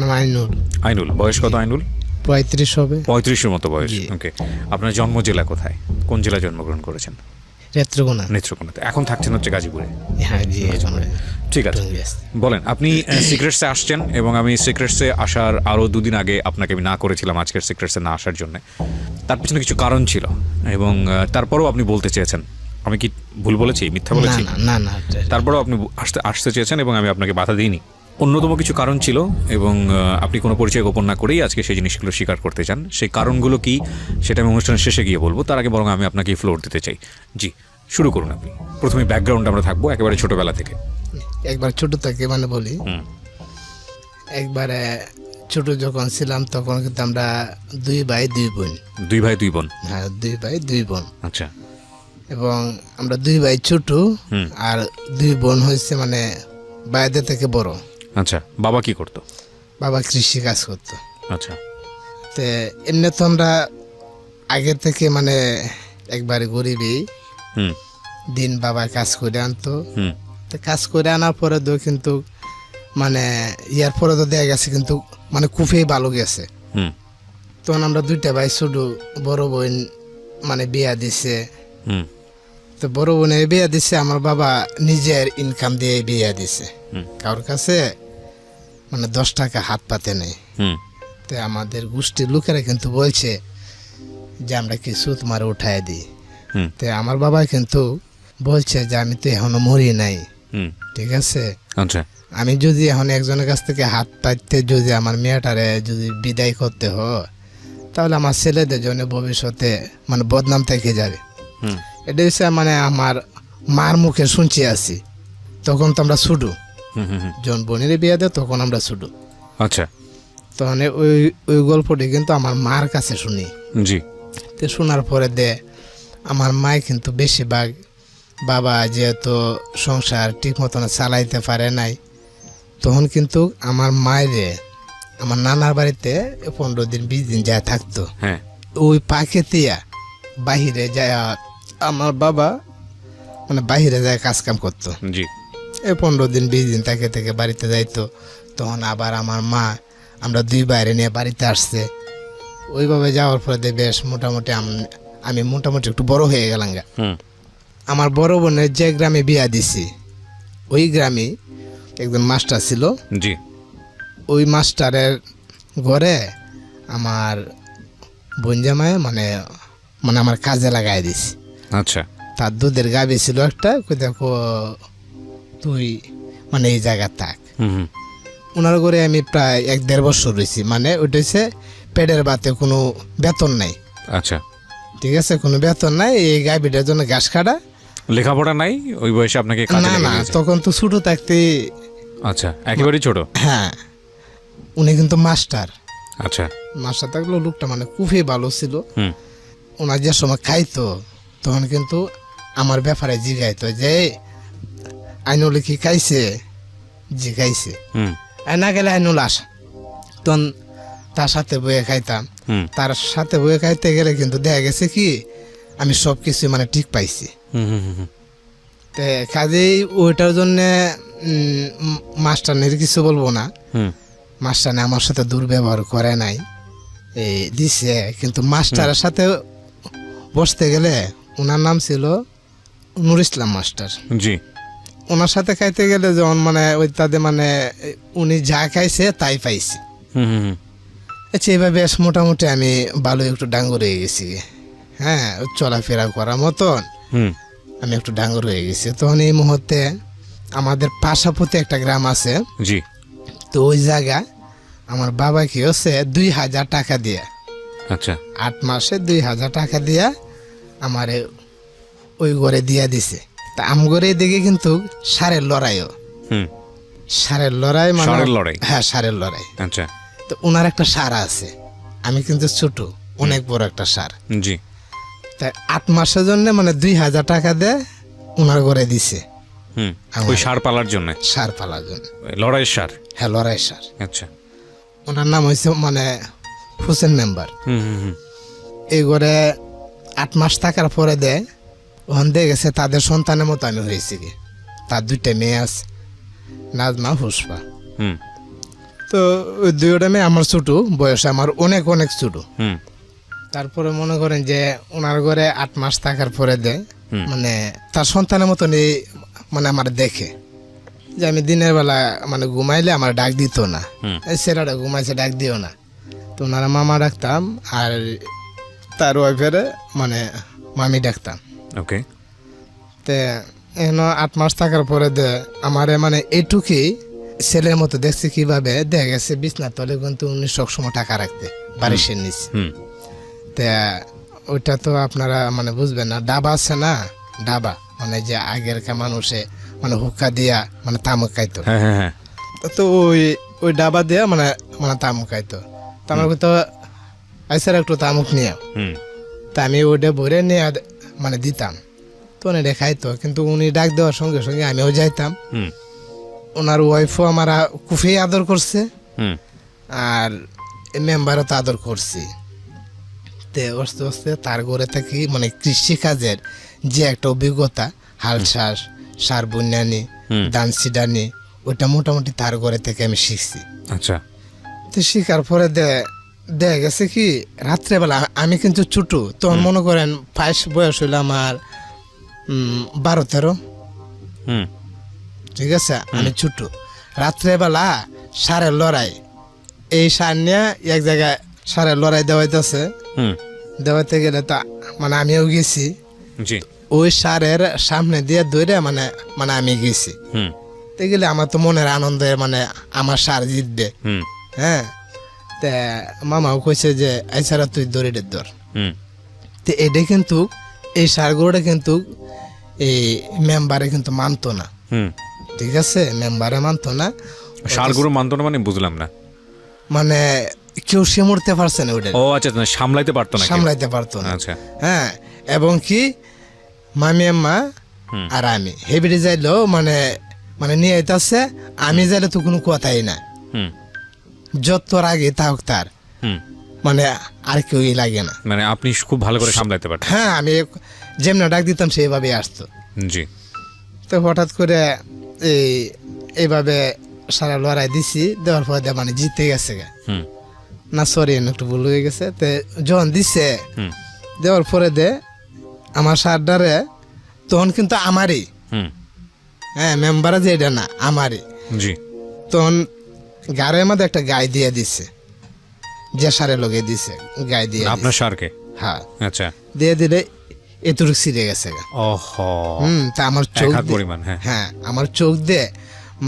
নাম আইনুল। আইনুল, বয়স কত আইনুল? 35 হবে। 35-এর মতো বয়স। ওকে, আপনার জন্ম জেলা কোথায়, কোন জেলায় জন্মগ্রহণ করেছেন? নেত্রকোনা। নেত্রকোনাতে। এখন থাকছেন হচ্ছে গাজীপুরে? হ্যাঁ জি। ঠিক আছে, বলেন আপনি সিক্রেটসে আসছেন, এবং আমি সিক্রেটসে আসার আরও 2 দিন আগে আপনাকে আমি না করেছিলাম আজকের সিক্রেটসে না আসার জন্য। তার পিছনে কিছু কারণ ছিল, এবং তারপরেও আপনি বলতে চেয়েছেন। আমি কি ভুল বলেছি, মিথ্যা বলেছি? না না, তারপরেও আপনি আসতে চেয়েছেন এবং আমি আপনাকে বাধা দিইনি। অন্যতম কিছু কারণ ছিল, এবং আপনি কোনো পরিচয় গোপন না করেই আজকে সেই জিনিসগুলো স্বীকার করতে চান। সেই কারণগুলো কি সেটা আমি অনুষ্ঠানের শেষে গিয়ে বলবো, তার আগে বরং আমি আপনাকে ফ্লোর দিতে চাই। জি, শুরু করুন আপনি। প্রথমে ব্যাকগ্রাউন্ড আমরা থাকবো একেবারে ছোটবেলা থেকে। একবার ছোট থেকে মানে বলি, একবারে ছোট যখন ছিলাম তখন কিন্তু আমরা 2 ভাই 2 বোন। 2 ভাই 2 বোন? হ্যাঁ, 2 ভাই 2 বোন। আচ্ছা। এবং আমরা 2 ভাই ছোট, আর 2 বোন হয়েছে মানে বাইরে থেকে বড়। আচ্ছা, বাবা কি করতো? বাবা কৃষি কাজ করতো। আচ্ছা। তো এমনি তো আমরা আগে থেকে মানে একবারে গরিবই। দিন বাবা কাজ করে আনতো। তো কাজ করে আনার পরে তো কিন্তু মানে ইয়ার পরে তো দেখা গেছে কিন্তু মানে খুবই ভালো গেছে। তখন আমরা 2টা ভাই ছোট, বড় বোন মানে বিয়া দিছে। তো বড় বোনের বিয়া দিছে, আমার বাবা নিজের ইনকাম দিয়ে বিয়া দিছে। কারোর কাছে মানে 10 টাকা হাত পাতে নেই। তো আমাদের গোষ্ঠীর লোকেরা কিন্তু বলছে যে আমরা কিছু তোমার উঠায় দিই। তো আমার বাবা কিন্তু বলছে যে আমি তো এখনো মরি নাই, ঠিক আছে, আচ্ছা, আমি যদি এখন একজনের কাছ থেকে হাত পাইতে যদি আমার মেয়েটারে যদি বিদায় করতে হয়, তাহলে আমার ছেলেদের জন্য ভবিষ্যতে মানে বদনাম থেকে যাবে। এটা হচ্ছে মানে আমার মার মুখে শুনছি আছি। তখন তো আমরা ছুটু, যখন বোনের বিয়ে দেয় তখন আমরা ছুটু। আচ্ছা। তখন ওই গল্পটি কিন্তু আমার মার কাছে শুনি। জি। তো শোনার পরে আমার মায় কিন্তু বেশিরভাগ বাবা যেহেতু সংসার ঠিক মতন চালাইতে পারে নাই, তখন কিন্তু আমার মায়েরে আমার নানার বাড়িতে 15 দিন 20 দিন যায় থাকতো। হ্যাঁ। ওই পাখিতিয়া বাহিরে যায় আমার বাবা মানে বাহিরে যায় কাজ কাম করতো। জি। 15 দিন 20 দিন থেকে বাড়িতে যাইতো। তখন আবার আমার মা আমরা 2 বাইরে নিয়ে বাড়িতে আসছে। ওইভাবে যাওয়ার পরে বেশ মোটামুটি আমি মোটামুটি একটু বড় হয়ে গেলাম। আমার বড় বোনের যে গ্রামে বিয়া দিছি ওই গ্রামে একজন মাস্টার ছিল। জি। ওই মাস্টারের ঘরে আমার বোন জামাই মানে মানে আমার কাজে লাগাই দিছি। আচ্ছা। তার দুধের গাভী ছিল একটা, দেখো তুই মানে এই জায়গা থাক। ওনার ঘরে আমি প্রায় 1-1.5 বছর রয়েছি। মানে ওইটা হচ্ছে পেটের বাতে কোনো বেতন নাই। আচ্ছা, ঠিক আছে, কোনো বেতন নাই। এই গাভীটার জন্য ঘাস কাটা। লেখাপড়া নাই ওই বয়সে আপনাকে? না, তখন তো ছোট থাকতে। আচ্ছা, একেবারেই ছোট। হ্যাঁ, উনি কিন্তু মাস্টার। আচ্ছা। মাস্টার থাকলেও লোকটা মানে খুবই ভালো ছিল। ওনার যে সময় খাইতো তখন কিন্তু আমার ব্যাপারে জিগাইতো যে আইনুল কি খাইছে? জি খাইছে। না গেলে আইনুল আস। তখন তার সাথে বয়ে খাইতাম। তার সাথে বয়ে খাইতে গেলে কিন্তু দেখা গেছে কি আমি সব কিছু মানে ঠিক পাইছি। তে কাজেই ওইটার জন্যে মাস্টারনের কিছু বলবো না। মাস্টারনে আমার সাথে দুর্ব্যবহার করে নাই, এই দিছে। কিন্তু মাস্টারের সাথে বসতে গেলে ওনার নাম ছিল নুর ইসলাম মাস্টার। জি। ওনার সাথে খাইতে গেলে যেমন মানে ওই তাদের মানে উনি যা খাইছে তাই পাইছি। আচ্ছা, এভাবে বেশ মোটামুটি আমি ভালো একটু ডাঙ্গর হয়ে গেছি। হ্যাঁ, চলাফেরা করার মতন আমি একটু ডাঙ্গর হয়ে গেছি। তখন এই মুহূর্তে আমাদের পাশাপাশি একটা গ্রাম আছে। জি। তো ওই জায়গা আমার বাবা কি হচ্ছে 2000 টাকা দিয়া, আচ্ছা, 8 মাসে 2000 টাকা দিয়া আমার ওই ঘরে দিয়া দিছে। তা আম ঘরে দিকে কিন্তু সারের লড়াইও। সারের লড়াই মানে সারের লড়াই? হ্যাঁ, সারের লড়াই। আচ্ছা। তো ওনার একটা সার আছে, আমি কিন্তু ছোট, অনেক বড় একটা সার। জি। তাই 8 মাসের জন্য মানে 2000 টাকা দিয়ে ওনার ঘরে দিছে। ওই সার পালার জন্য? সার পালার জন্য, লড়াইয়ের সার? হ্যাঁ, লড়াই সার। আচ্ছা। ওনার নাম হয়েছে মানে হোসেন মেম্বার। এই ঘরে 8 মাস থাকার পরে দেয় ওখান দিয়ে গেছে তাদের সন্তানের মতো আমি হয়েছি কি। তার 2টা মেয়ে আছে, নাজমা, পুষ্পা। তো তো ওই দুইটা মেয়ে আমার ছোট, বয়স আমার অনেক অনেক ছোট। হুম তারপরে মনে করেন যে ওনার ঘরে 8 মাস থাকার পরে মানে তার সন্তানের মতনই মানে আমার দেখে যে আমি দিনের বেলা মানে ঘুমাইলে আমার ডাক দিত না, এই ছেলেটা ঘুমাইছে ডাক দিও না। তো ওনারা মামা ডাকতাম আর তার ওয়াইফের মানে মামি ডাকতাম। ওকে। তে এখন 8 মাস থাকার পরে আমারে মানে এইটুকুই ছেলের মতো দেখছে। কিভাবে দেখা গেছে বিছনার তলে কিন্তু উনি সবসময় টাকা রাখতে বারিশের নিচে। তা ওইটা তো আপনারা মানে বুঝবেন না, ডাবা আছে না, ডাবা মানে যে আগেরকার মানুষে মানে হুক্কা দিয়া মানে তামুক খাইতো। তো ওই ডাবা দিয়া মানে মানে তামুক খাইতো। তো আমার তো আইসার একটু তামুক নিয়ে, তা আমি ওইটা ভরে নিয়ে মানে দিতাম। তো উনি খাইতো, কিন্তু উনি ডাক দেওয়ার সঙ্গে সঙ্গে আমিও যাইতাম। ওনার ওয়াইফও আমার খুবই আদর করছে আর মেম্বারও তো আদর করছি। তে আস্তে আস্তে তার ঘরে থাকি মানে কৃষিকাজের যে একটা অভিজ্ঞতা, হাল চাষ, সার বুনানি, ধান সিডানি, ওইটা মোটামুটি তার ঘরে থেকে আমি শিখছি। আচ্ছা। তো শিখার পরে দেখা গেছে কি রাত্রেবেলা আমি কিন্তু ছোট, তখন মনে করেন বয়স হইলো আমার 12-13। ঠিক আছে, আমি ছোট। রাত্রেবেলা সারের লড়াই, এই সার নিয়ে এক জায়গায় সারের লড়াই দেওয়াইতেছে। দেওয়াইতে গেলে তো মানে আমিও গেছি, ওই সারের সামনে দিয়ে ধরে মানে মানে আমি গেছি। তো গেলে আমার তো মনের আনন্দে মানে আমার সার জিতবে। হ্যাঁ, তা মামাও কইছে যে এছাড়া তুই দড়িটা ধর। তো এটা কিন্তু এই সারগুলোটা কিন্তু এই মেম্বারে কিন্তু মানতো না। ঠিক আছে, মেম্বারে মানতো না, সারগুলো মানতো না মানে বুঝলাম না। মানে কেউ সামলাতে পারছে না ওটা। ও আচ্ছা, সামলাইতে পারতো না, সামলাইতে পারতো না। আচ্ছা। হ্যাঁ, এবং কি মামি আম্মা আর আমি হেবিটে যাইলো মানে মানে নিয়ে আইতাছে, আমি যাইলে তো কোনো কথাই না। যত আগে থাক তার মানে আর কেউ লাগে না, মানে আপনি খুব ভালো করে সামলাইতে পারতেন। হ্যাঁ, আমি যেমন ডাক দিতাম সেইভাবে আসতো। জি। তো হঠাৎ করে এইভাবে সারা লড়াই দিছি, দেওয়ার পর মানে জিতে গেছে গা। না সরি, একটু ভুল হয়ে গেছে। তো যখন দিছে দেওয়ার পরে আমার সারডারে তখন কিন্তু আমারই, হ্যাঁ, মেম্বারে যে এটা না আমারই। জি। তখন গাড়ির মধ্যে একটা গায়ে দিয়ে দিছে, যে সারে লগে দিছে গায়ে দিয়ে আপনার সারকে। হ্যাঁ, আচ্ছা। দিয়ে দিলে এতটুকু ছিঁড়ে গেছে গা। ওহো। তা আমার চোখ পরিমাণ। হ্যাঁ, আমার চোখ দিয়ে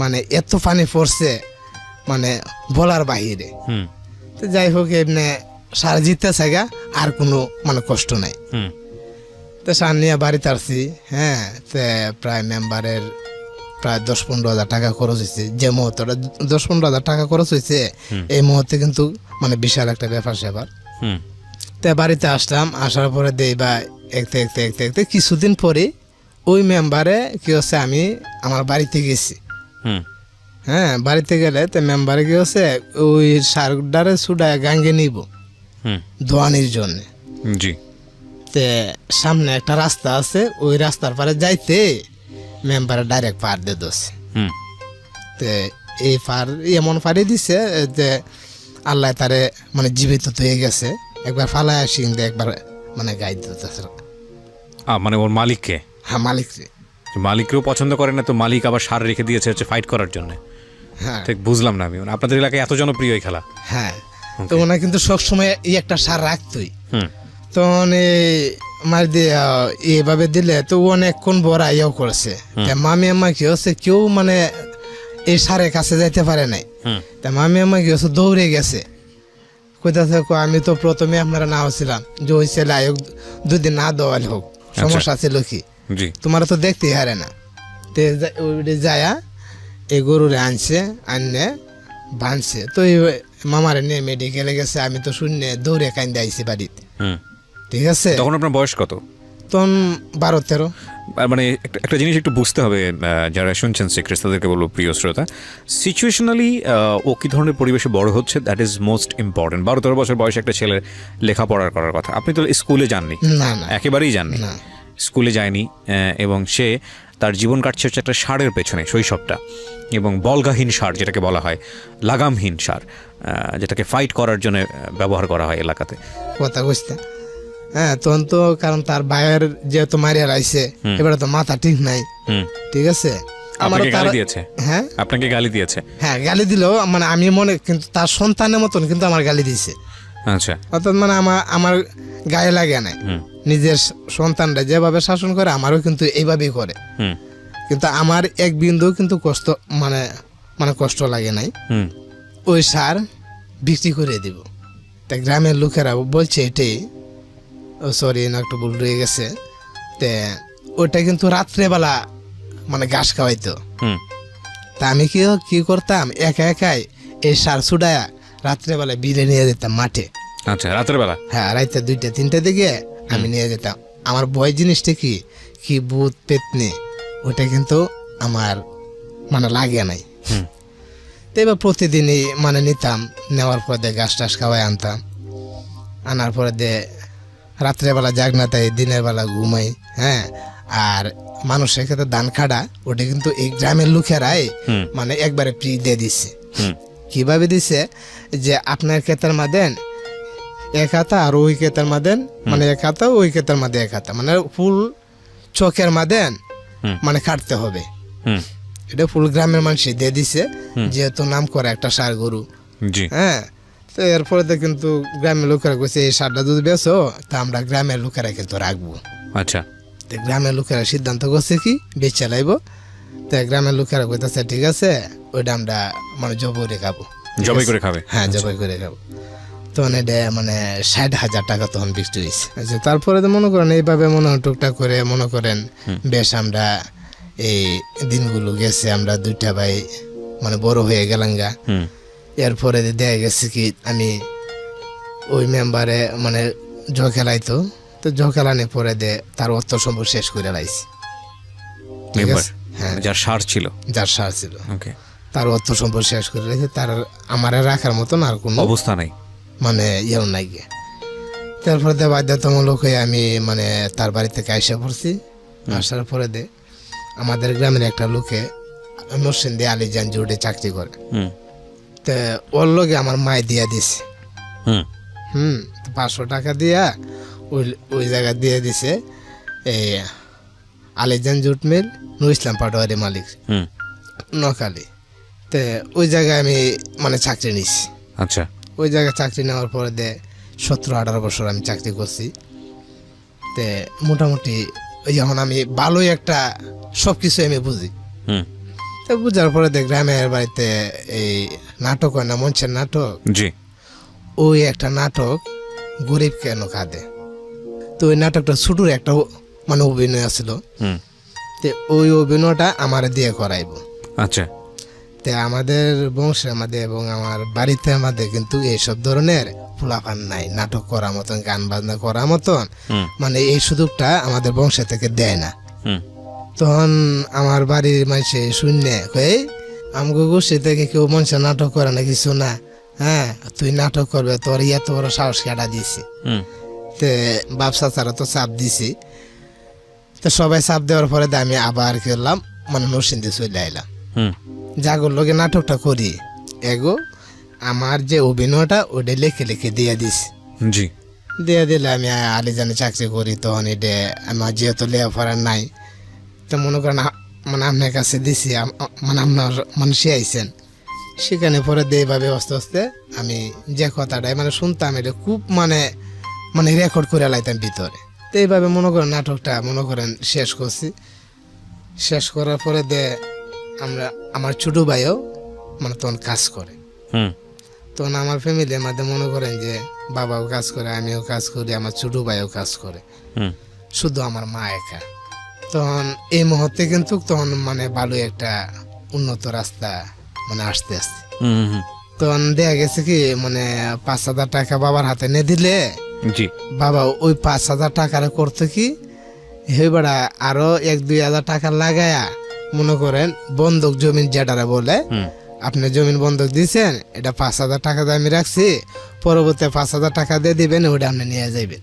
মানে এত পানি পড়ছে মানে বলার বাহিরে। তো যাই হোক, এমনি সার জিততেছে গা, আর কোনো মানে কষ্ট নাই। তো সার নিয়ে বাড়িতে আসছি। হ্যাঁ, তো প্রায় মেম্বারের প্রায় 10-15 হাজার টাকা খরচ হয়েছে। যে মুহূর্তে 10-15 হাজার টাকা খরচ হয়েছে, এই মুহূর্তে কিন্তু মানে বিশাল একটা ব্যাপার স্যাপার। তো বাড়িতে আসলাম, আসার পরে বা একতে কিছুদিন পরে ওই মেম্বারে কি হচ্ছে, আমি আমার বাড়িতে গেছি। হ্যাঁ, বাড়িতে গেলে তো মেম্বারে কি হচ্ছে, ওই সারডারে সুডায় গাঙ্গে নিব ধোয়ানির জন্য। জি। তে সামনে একটা রাস্তা আছে, ওই রাস্তার পারে যাইতে মেম্বারে ডাইরেক্ট পার দিয়ে দোষে। তে এই পার এমন পাড়ি দিছে যে আল্লাহ তারে মানে জীবিত হয়ে গেছে। একবার ফালায় আসি, একবার মানে গাই দিতেছে। মানে ওর মালিককে? হ্যাঁ, মালিক। মালিককেও পছন্দ করে না, তো মালিক আবার সার রেখে দিয়েছে হচ্ছে ফাইট করার জন্য। হ্যাঁ, ঠিক বুঝলাম না আমি, আপনাদের এলাকায় এত জনপ্রিয় এই খেলা? হ্যাঁ, তো ওনা কিন্তু সবসময় এই একটা সার রাখতোই। তখন মার দিয়ে এইভাবে দিলে তো অনেকক্ষণ বড় ইয়েও করেছে। মামি আম্মা কি হচ্ছে, কেউ মানে এই সারের কাছে যাইতে পারে নাই। তা মামি আম্মা কি হচ্ছে, দৌড়ে গেছে। কোথাতে আমি তো প্রথমে আপনারা না হচ্ছিলাম যে ওই ছেলে আয়োগ 2 দিন না দেওয়াল হোক, সমস্যা ছিল কি, তোমার তো দেখতেই হারে না। তে যায়া এই গরুরে আনছে, আনলে বাঁধছে। তো এই মামারে নিয়ে মেডিকেলে গেছে। আমি তো শূন্যে দৌড়ে কান্দে আইছি বাড়িতে। ঠিক আছে, তখন আপনার বয়স কত? তখন 12-13। মানে একটা জিনিস একটু বুঝতে হবে, যারা শুনছেন সিক্রেটস তাদেরকে বলবো, প্রিয় শ্রোতা, সিচুয়েশনালি ও কী ধরনের পরিবেশে বড় হচ্ছে, দ্যাট ইজ মোস্ট ইম্পর্টেন্ট। 12-13 বছর বয়সে একটা ছেলের লেখাপড়া করার কথা। আপনি তো স্কুলে যাননি? না, না, একেবারেই যাননি। স্কুলে যায়নি, এবং সে তার জীবন কাটছে হচ্ছে একটা সারের পেছনে শৈশবটা, এবং বলগাহীন সার যেটাকে বলা হয়, লাগামহীন সার, যেটাকে ফাইট করার জন্য ব্যবহার করা হয় এলাকাতে। কথা বুঝতে, হ্যাঁ, তখন তো কারণ তার ভাইয়ের যেহেতু মারিয়া রাইছে, এবারে তো মাথা ঠিক নাই, ঠিক আছে। আপনাকে গালি দিয়েছে? হ্যাঁ, আপনাকে গালি দিয়েছে? হ্যাঁ, গালি দিলেও মানে আমি মনে, কিন্তু তার সন্তানের মতন কিন্তু আমার গালি দিয়েছে। আচ্ছা, অর্থাৎ মানে আমার গায়ে লাগে নাই। নিজের সন্তানরা যেভাবে শাসন করে আমারও কিন্তু এইভাবেই করে, কিন্তু আমার এক বিন্দু কিন্তু কষ্ট মানে কষ্ট লাগে নাই। ওই সার বিক্রি করে দিব। তা গ্রামের লোকেরা বলছে এটাই, ও সরি না একটু ভুল রয়ে গেছে, তে ওটা কিন্তু রাত্রেবেলা মানে ঘাস খাওয়াইতো। তা আমি কি করতাম, একা একাই এই সার ছুটায়া রাত্রেবেলা বিলে নিয়ে যেতাম মাঠে। আচ্ছা, রাতের বেলা? হ্যাঁ, রাইতে 2টা-3টা দিকে আমি নিয়ে যেতাম। আমার ভয় জিনিসটা কি ভূত পেতনি, ওটা কিন্তু আমার মানে লাগে নাই। তো এবার প্রতিদিনই মানে নিতাম, নেওয়ার পর দিয়ে ঘাস টাস খাওয়াই আনতাম, আনার পরে দিয়ে রাত্রেবেলা জাগনা তাই, দিনের বেলা ঘুমাই। হ্যাঁ, আর মানুষের ক্ষেত্রে ধান খাড়া ওটা কিন্তু এই গ্রামের লোকেরাই মানে একবারে ফ্রি দিয়ে দিচ্ছে। কিভাবে দিছে, যে আপনার ক্ষেতের মাদেন এক হাতা আর ওই ক্ষেতের মাদেন মানে এক হাতা, ওই ক্ষেতের মাদে এক হাতা, মানে ফুল চোখের মাদেন মানে কাটতে হবে। এটা ফুল গ্রামের মানুষ দিয়ে দিছে, যেহেতু নাম করে একটা ষাঁড় গরু। হ্যাঁ, তো এরপরে তো কিন্তু গ্রামের লোকেরা কইছে এই ষাঁড়টা যদি বেচো তা আমরা গ্রামের লোকেরা কিন্তু রাখবো। আচ্ছা, তো গ্রামের লোকেরা সিদ্ধান্ত করছে কি বেচে লাইব। তো গ্রামের লোকেরা কইতাছে ঠিক আছে, ওইটা আমরা মানে জবাই খাবো। জবাই করে খাবে? হ্যাঁ, জবাই করে খাবো। তখন এটা মানে 60,000 টাকা তখন বিক্রি হয়েছে। আচ্ছা, তারপরে তো মনে করেন এইভাবে মনে হয় টুকটাক করে মনে করেন বেশ আমরা এই দিনগুলো গেছে, আমরা 2টা ভাই মানে বড় হয়ে গেলাম গা। এরপরে দেখা গেছে কি আমি ওই মেম্বারে মানে জ খেলাইতো, তো জ খেলানোর পরে তার অর্থ সম্পদ শেষ করে লাইছি। ঠিক আছে, হ্যাঁ, যার সার ছিল, যার সার ছিল, ওকে, তার অর্থ সম্পদ শেষ করে লাইছে। তার আমার রাখার মতন আর কোনো অবস্থা নাই, মানে ইয়েও নাই গিয়ে। তারপরে বাধ্যতামূলক হয়ে আমি মানে তার বাড়ি থেকে আইসা পড়ছি। আসার পরে আমাদের গ্রামের একটা লোকে নরসিংদী আলীজান জুড়ে চাকরি করে, তো ওর লোকে আমার মায় দিয়া দিছে। 500 টাকা দিয়া ওই জায়গা দিয়ে দিছে এই আলীজান জুট মিল, নুর ইসলাম পাটোয়ারি মালিক, নকালি। তো ওই জায়গায় আমি মানে চাকরি নিছি। আচ্ছা, ওই জায়গায় চাকরি নেওয়ার পরে 17-18 বছর আমি চাকরি করছি। তে মোটামুটি ওই যখন আমি ভালোই একটা সব কিছু আমি বুঝি, তো বুঝার পরে গ্রামের বাড়িতে এই নাটক হয় না, মঞ্চের নাটক, জি, ওই একটা নাটক গরিব কেন কাঁদে, তো ওই নাটকটা ছোটোর একটা মানে অভিনয় আছিল। তো ওই অভিনয়টা আমার দিয়ে করাইব। আচ্ছা, তে আমাদের বংশের মধ্যে এবং আমার বাড়িতে আমাদের কিন্তু এইসব ধরনের ফুলাফান নাই, নাটক করার মতন, গান বাজনা করার মতন মানে এই সুযোগটা আমাদের বংশ থেকে দেয় না। তখন আমার বাড়ির মানুষে শূন্যে কই আমগো গোষ্ঠী থেকে কেউ মানুষের নাটক করে না, কিছু না। হ্যাঁ, তুই নাটক করবে, তোর এত বড় সাহস কাটা দিছি। তে ব্যবসা ছাড়া তো চাপ দিছি। তো সবাই চাপ দেওয়ার পরে আমি আবার করলাম মানে নরসিংদী চলে আইলাম। যাগোর লগে নাটকটা করি, এগো আমার যে অভিনয়টা ওটা লেখে লেখে দিয়ে দিস। জি, দিয়ে দিলে আমি আলীজানে চাকরি করি। তখন এটা আমার যেহেতু লেখাপড়ার নাই, তো মনে করেন মানে আপনার কাছে দিছি, মানে আপনার মানুষ আইসেন সেখানে পরে এইভাবে আস্তে আস্তে আমি যে কথাটাই মানে শুনতাম এটা খুব মানে মানে রেকর্ড করে লাইতাম ভিতরে। তো এইভাবে মনে করেন নাটকটা মনে করেন শেষ করছি। শেষ করার পরে আমরা আমার ছোটো ভাইও মানে তখন কাজ করে। তখন আমার ফ্যামিলির মধ্যে মনে করেন যে বাবাও কাজ করে, আমিও কাজ করি, আমার ছোটো ভাইও কাজ করে, শুধু আমার মা একা। তখন এই মুহূর্তে কিন্তু তখন মানে ভালো একটা উন্নত রাস্তা মানে আসতে আসতে তখন দেখা গেছে কি মানে 5,000 টাকা বাবার হাতে নিয়ে দিলে বাবা ওই 5,000 টাকার করতে কি হেবাড়া আরো 1-2 হাজার টাকা লাগায়া মনে করেন বন্ধক জমিন যেটারা বলে আপনি জমিন বন্ধক দিয়েছেন, এটা 5,000 টাকা দিয়ে আমি রাখছি, পরবর্তী 5,000 টাকা দিয়ে দিবেন, ওটা আপনি নিয়ে যাইবেন।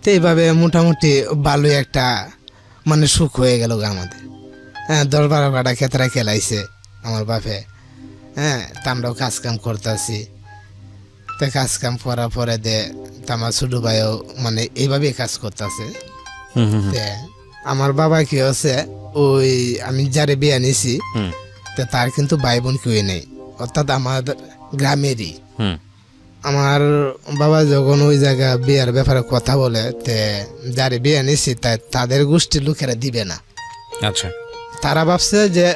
তো এইভাবে মোটামুটি ভালোই একটা মানে সুখ হয়ে গেল গো আমাদের। হ্যাঁ, 10-12 কাটা ক্ষেত্রে খেলাইছে আমার বাপে। হ্যাঁ, তা আমরাও কাজ কাম করতেছি। তো কাজ কাম করার পরে তা আমার ছোটো ভাইও মানে এইভাবেই কাজ করতেছে। আমার বাবা কি হচ্ছে, ওই আমি যারে বিয়ে নিছি তো তার কিন্তু ভাই বোন কেউই নেই, অর্থাৎ আমার গ্রামেরই। আমার বাবা যখন ওই জায়গা বিয়ের ব্যাপারে কথা বলে, তে যারে বিয়ে নিছি তাদের গোষ্ঠীর লোকেরা দিবে না। আচ্ছা, তারা ভাবছে যে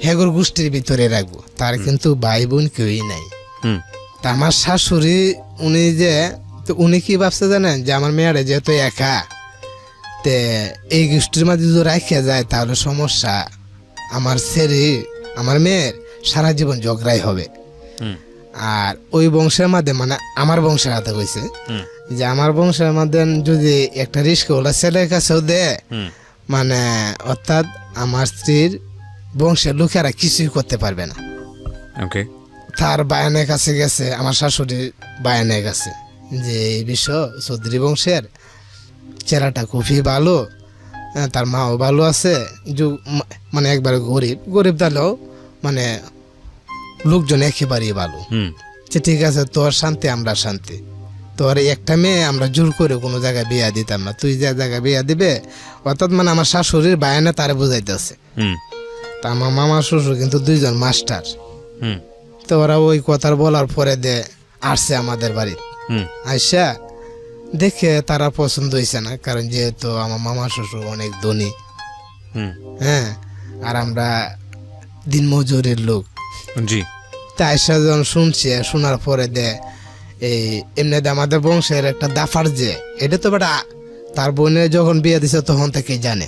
হেগর গোষ্ঠীর ভিতরে রাখবো, তার কিন্তু ভাই বোন কেউই নাই। তা আমার শাশুড়ি উনি কি ভাবছে জানেন, যে আমার মেয়েরা যেহেতু একা, তে এই গোষ্ঠীর মাঝে যদি রাখিয়া যায় তাহলে সমস্যা, আমার মেয়ের সারা জীবন ঝগড়াই হবে। আর ওই বংশের মধ্যে মানে আমার বংশের হাতে কইছে যে আমার বংশের মধ্যে যদি একটা রিস্ক ওলা ছেলের কাছেও দেয়, মানে অর্থাৎ আমার স্ত্রীর বংশের লোকেরা কিছুই করতে পারবে না। ওকে, তার বায়ানের কাছে গেছে, আমার শাশুড়ির বায়ানের কাছে, যে এই বিষয় চৌধুরী বংশের চেহারাটা খুবই ভালো, তার মাও ভালো আছে, মানে একবারে গরিব তাহলেও মানে লোকজন একেবারেই ভালো। ঠিক আছে, তোর শান্তি আমরা শান্তি, তোর একটা মেয়ে আমরা জোর করে কোনো জায়গায় বিয়া দিতাম না, তুই যে জায়গায় বিয়া দিবে, অর্থাৎ মানে আমার শাশুড়ির বায়ানে তারে বুঝাইতেছে। তা আমার মামা শ্বশুর কিন্তু 2জন মাস্টার। তো ওরা ওই কথার বলার পরে আসছে আমাদের বাড়ি। আইসা দেখে তারা পছন্দ হয়েছে না, কারণ যেহেতু আমার মামা শ্বশুর অনেক ধনী, হ্যাঁ, আর আমরা দিনমজুরের লোক। জি। তা আইসা যখন শোনার পরে এই এমনি আমাদের বংশের একটা দাফার, যে এটা তো বেটা তার বোনের যখন বিয়ে দিছে তখন থেকেই জানে।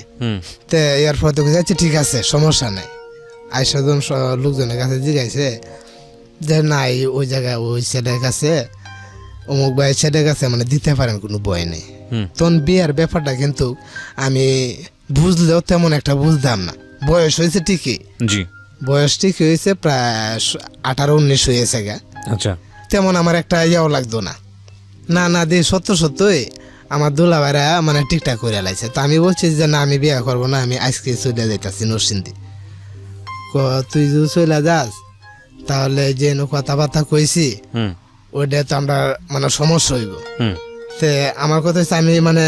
তো এর পরে তো যাচ্ছে, ঠিক আছে সমস্যা নেই। আইসা যখন লোকজনের কাছে জিজ্ঞাসে যে নাই, ওই জায়গায় ওই ছেলের কাছে অমুক ভাই ছেলের কাছে মানে দিতে পারেন, কোনো বই নেই। তখন বিয়ের ব্যাপারটা কিন্তু আমি বুঝলেও তেমন একটা বুঝতাম না। বয়স হয়েছে ঠিকই, জি, বয়স ঠিকই হয়েছে, প্রায় 18-19 হয়েছে গা। আচ্ছা, তেমন আমার একটা ইয়েও লাগতো না। না দিয়ে সত্যই আমার দুলাভাইরা মানে ঠিকঠাক করে লাইছে। তা আমি বলছি যে না, আমি বিয়ে করবো না, আমি আজকে চলে যাইতাছি নরসিংদী। তুই যদি চলে যাস তাহলে যে কথাবার্তা কইছি ওইটা তো আমরা মানে সমস্যা হইব। তে আমার কথা হচ্ছে, আমি মানে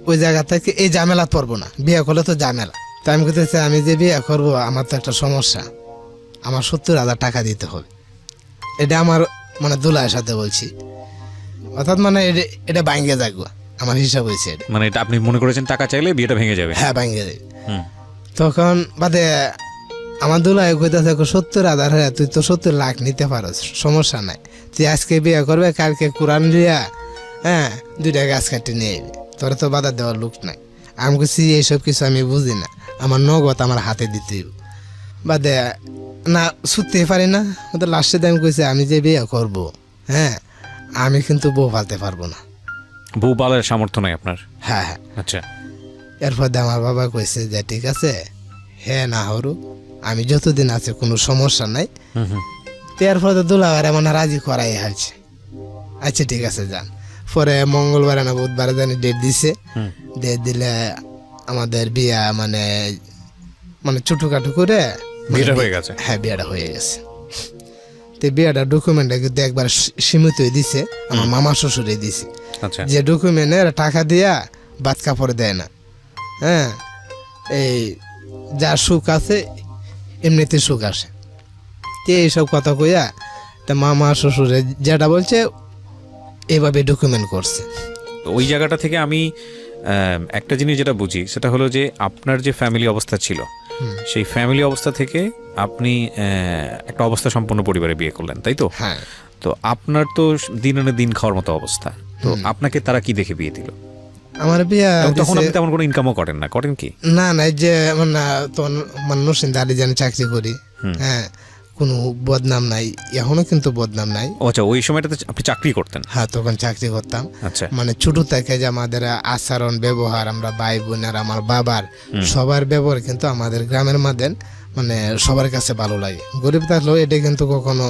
ওই জায়গা থেকে এই ঝামেলা পড়বো না, বিয়ে করলে তো ঝামেলা। তো আমি করতেছি, আমি যে বিয়ে করবো আমার তো একটা সমস্যা, আমার 70,000 টাকা দিতে হবে। এটা আমার মানে দুলার সাথে বলছি, অর্থাৎ মানে এটা ভাঙ্গে যাগো, আমার হিসাব হয়েছে এটা। মানে এটা আপনি মনে করেছেন টাকা চাইলে বিয়েটা ভেঙে যাবে? হ্যাঁ, ভাঙ্গে যাবে। তখন বাদে আমার দুলাই কইতাছে 70,000, হ্যাঁ তুই তো 70 লাখ নিতে পারস, সমস্যা নাই, তুই আজকে বিয়ে করবে, কালকে কোরআন লিয়া হ্যাঁ 2টা গাছ কাটি নিয়ে যাবি, তোরা তো বাধা দেওয়ার লোক নাই। আমি বলছি এইসব কিছু আমি বুঝি না, আমার নগদ আমার হাতে দিতে বাদে না ছুটতে পারি না। ওদের লাস্টে আমি কইছি, আমি যে বিয়ে করবো, হ্যাঁ আমি কিন্তু বউ পালতে পারবো না। বউ পালার সামর্থ্য নাই আপনার? হ্যাঁ হ্যাঁ। আচ্ছা। এরপর আমার বাবা কইছে যে ঠিক আছে, হ্যাঁ না হরু, আমি যতদিন আছে কোনো সমস্যা নাই। এরপর দুলাভাইরা মানে রাজি করাই হয়েছে। আচ্ছা ঠিক আছে যান। পরে মঙ্গলবারে না বুধবারে জানি ডেট দিছে, ডেট দিলে আমাদের বিয়া মানে ছোটখাটো করে বিয়েটা হয়ে গেছে। হ্যাঁ, বিয়েটা হয়ে গেছে। তো বিয়েটা ডকুমেন্টটা কিন্তু একবার সীমিত দিছে, আমার মামা শ্বশুরে দিছে। আচ্ছা। যে ডকুমেন্টের টাকা দিয়া বাদ কাপড় দেয় না। হ্যাঁ, এই যার সুখ আছে এমনিতে সুখ আসে। তো এইসব কথা কইয়া তা মামা শ্বশুরে যেটা বলছে এইভাবে ডকুমেন্ট করছে। ওই জায়গাটা থেকে আমি একটা জিনিস যেটা বুঝি সেটা হলো যে আপনার যে ফ্যামিলি অবস্থা ছিল, সেই ফ্যামিলি অবস্থা থেকে আপনি একটা অবস্থা সম্পন্ন পরিবারে বিয়ে করলেন, তাই তো? হ্যাঁ। তো আপনার তো দিন আনে দিন খাওয়ার মতো অবস্থা, তো আপনাকে তারা কি দেখে বিয়ে দিল? আমার বিয়ে তখন আপনি তেমন কোনো ইনকামও করেন না, করেন কি? না না, যে তখন নরসিংদী আলী জানি চাকরি করি, হ্যাঁ কোনো বদনাম নাই, এখনো কিন্তু বদনাম নাই। আচ্ছা, ওই সময়টাতে আপনি চাকরি করতেন? হ্যাঁ, তখন চাকরি করতাম। আচ্ছা। মানে ছোট থেকে যে আমাদের আচরণ ব্যবহার, আমরা ভাই বোনের, আমার বাবার সবার ব্যবহার কিন্তু আমাদের গ্রামের মধ্যে মানে সবার কাছে ভালো লাগে। গরিব থাকলেও এটা কিন্তু কখনো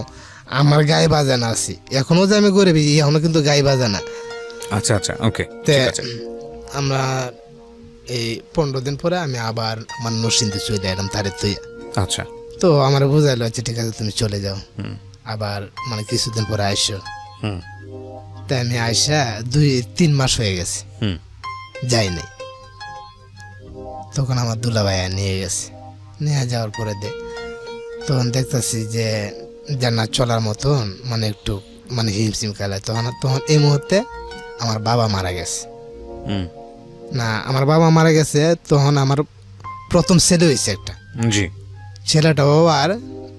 আমার গায়ে বাজে না। আছি এখনো যে আমি গরিব, এখনো কিন্তু গায়ে বাজে না। আচ্ছা আচ্ছা, ওকে, তে ঠিক আছে। আমরা এই 15 দিন পরে আমি আবার আমার নরসিংদী চলে এলাম তারে তুই। আচ্ছা। তো আমার বোঝাইলো আচ্ছা ঠিক আছে তুমি চলে যাও, আবার মানে কিছুদিন পরে আইসো। হুম তাই আমি আইসা 2-3 মাস হয়ে গেছে হুম যাই নাই। তখন আমার দুলাভাই নিয়ে গেছে, নিয়ে যাওয়ার পরে তখন দেখতেছি যে জান্নাত চলার মতন মানে একটু মানে হিমশিম খেলায়। তখন তখন এই মুহূর্তে আমার বাবা মারা গেছে। হুম। না আমার বাবা মারা গেছে তখন আমার প্রথম ছেলে হয়েছে একটা। জি। ছেলেটাও আর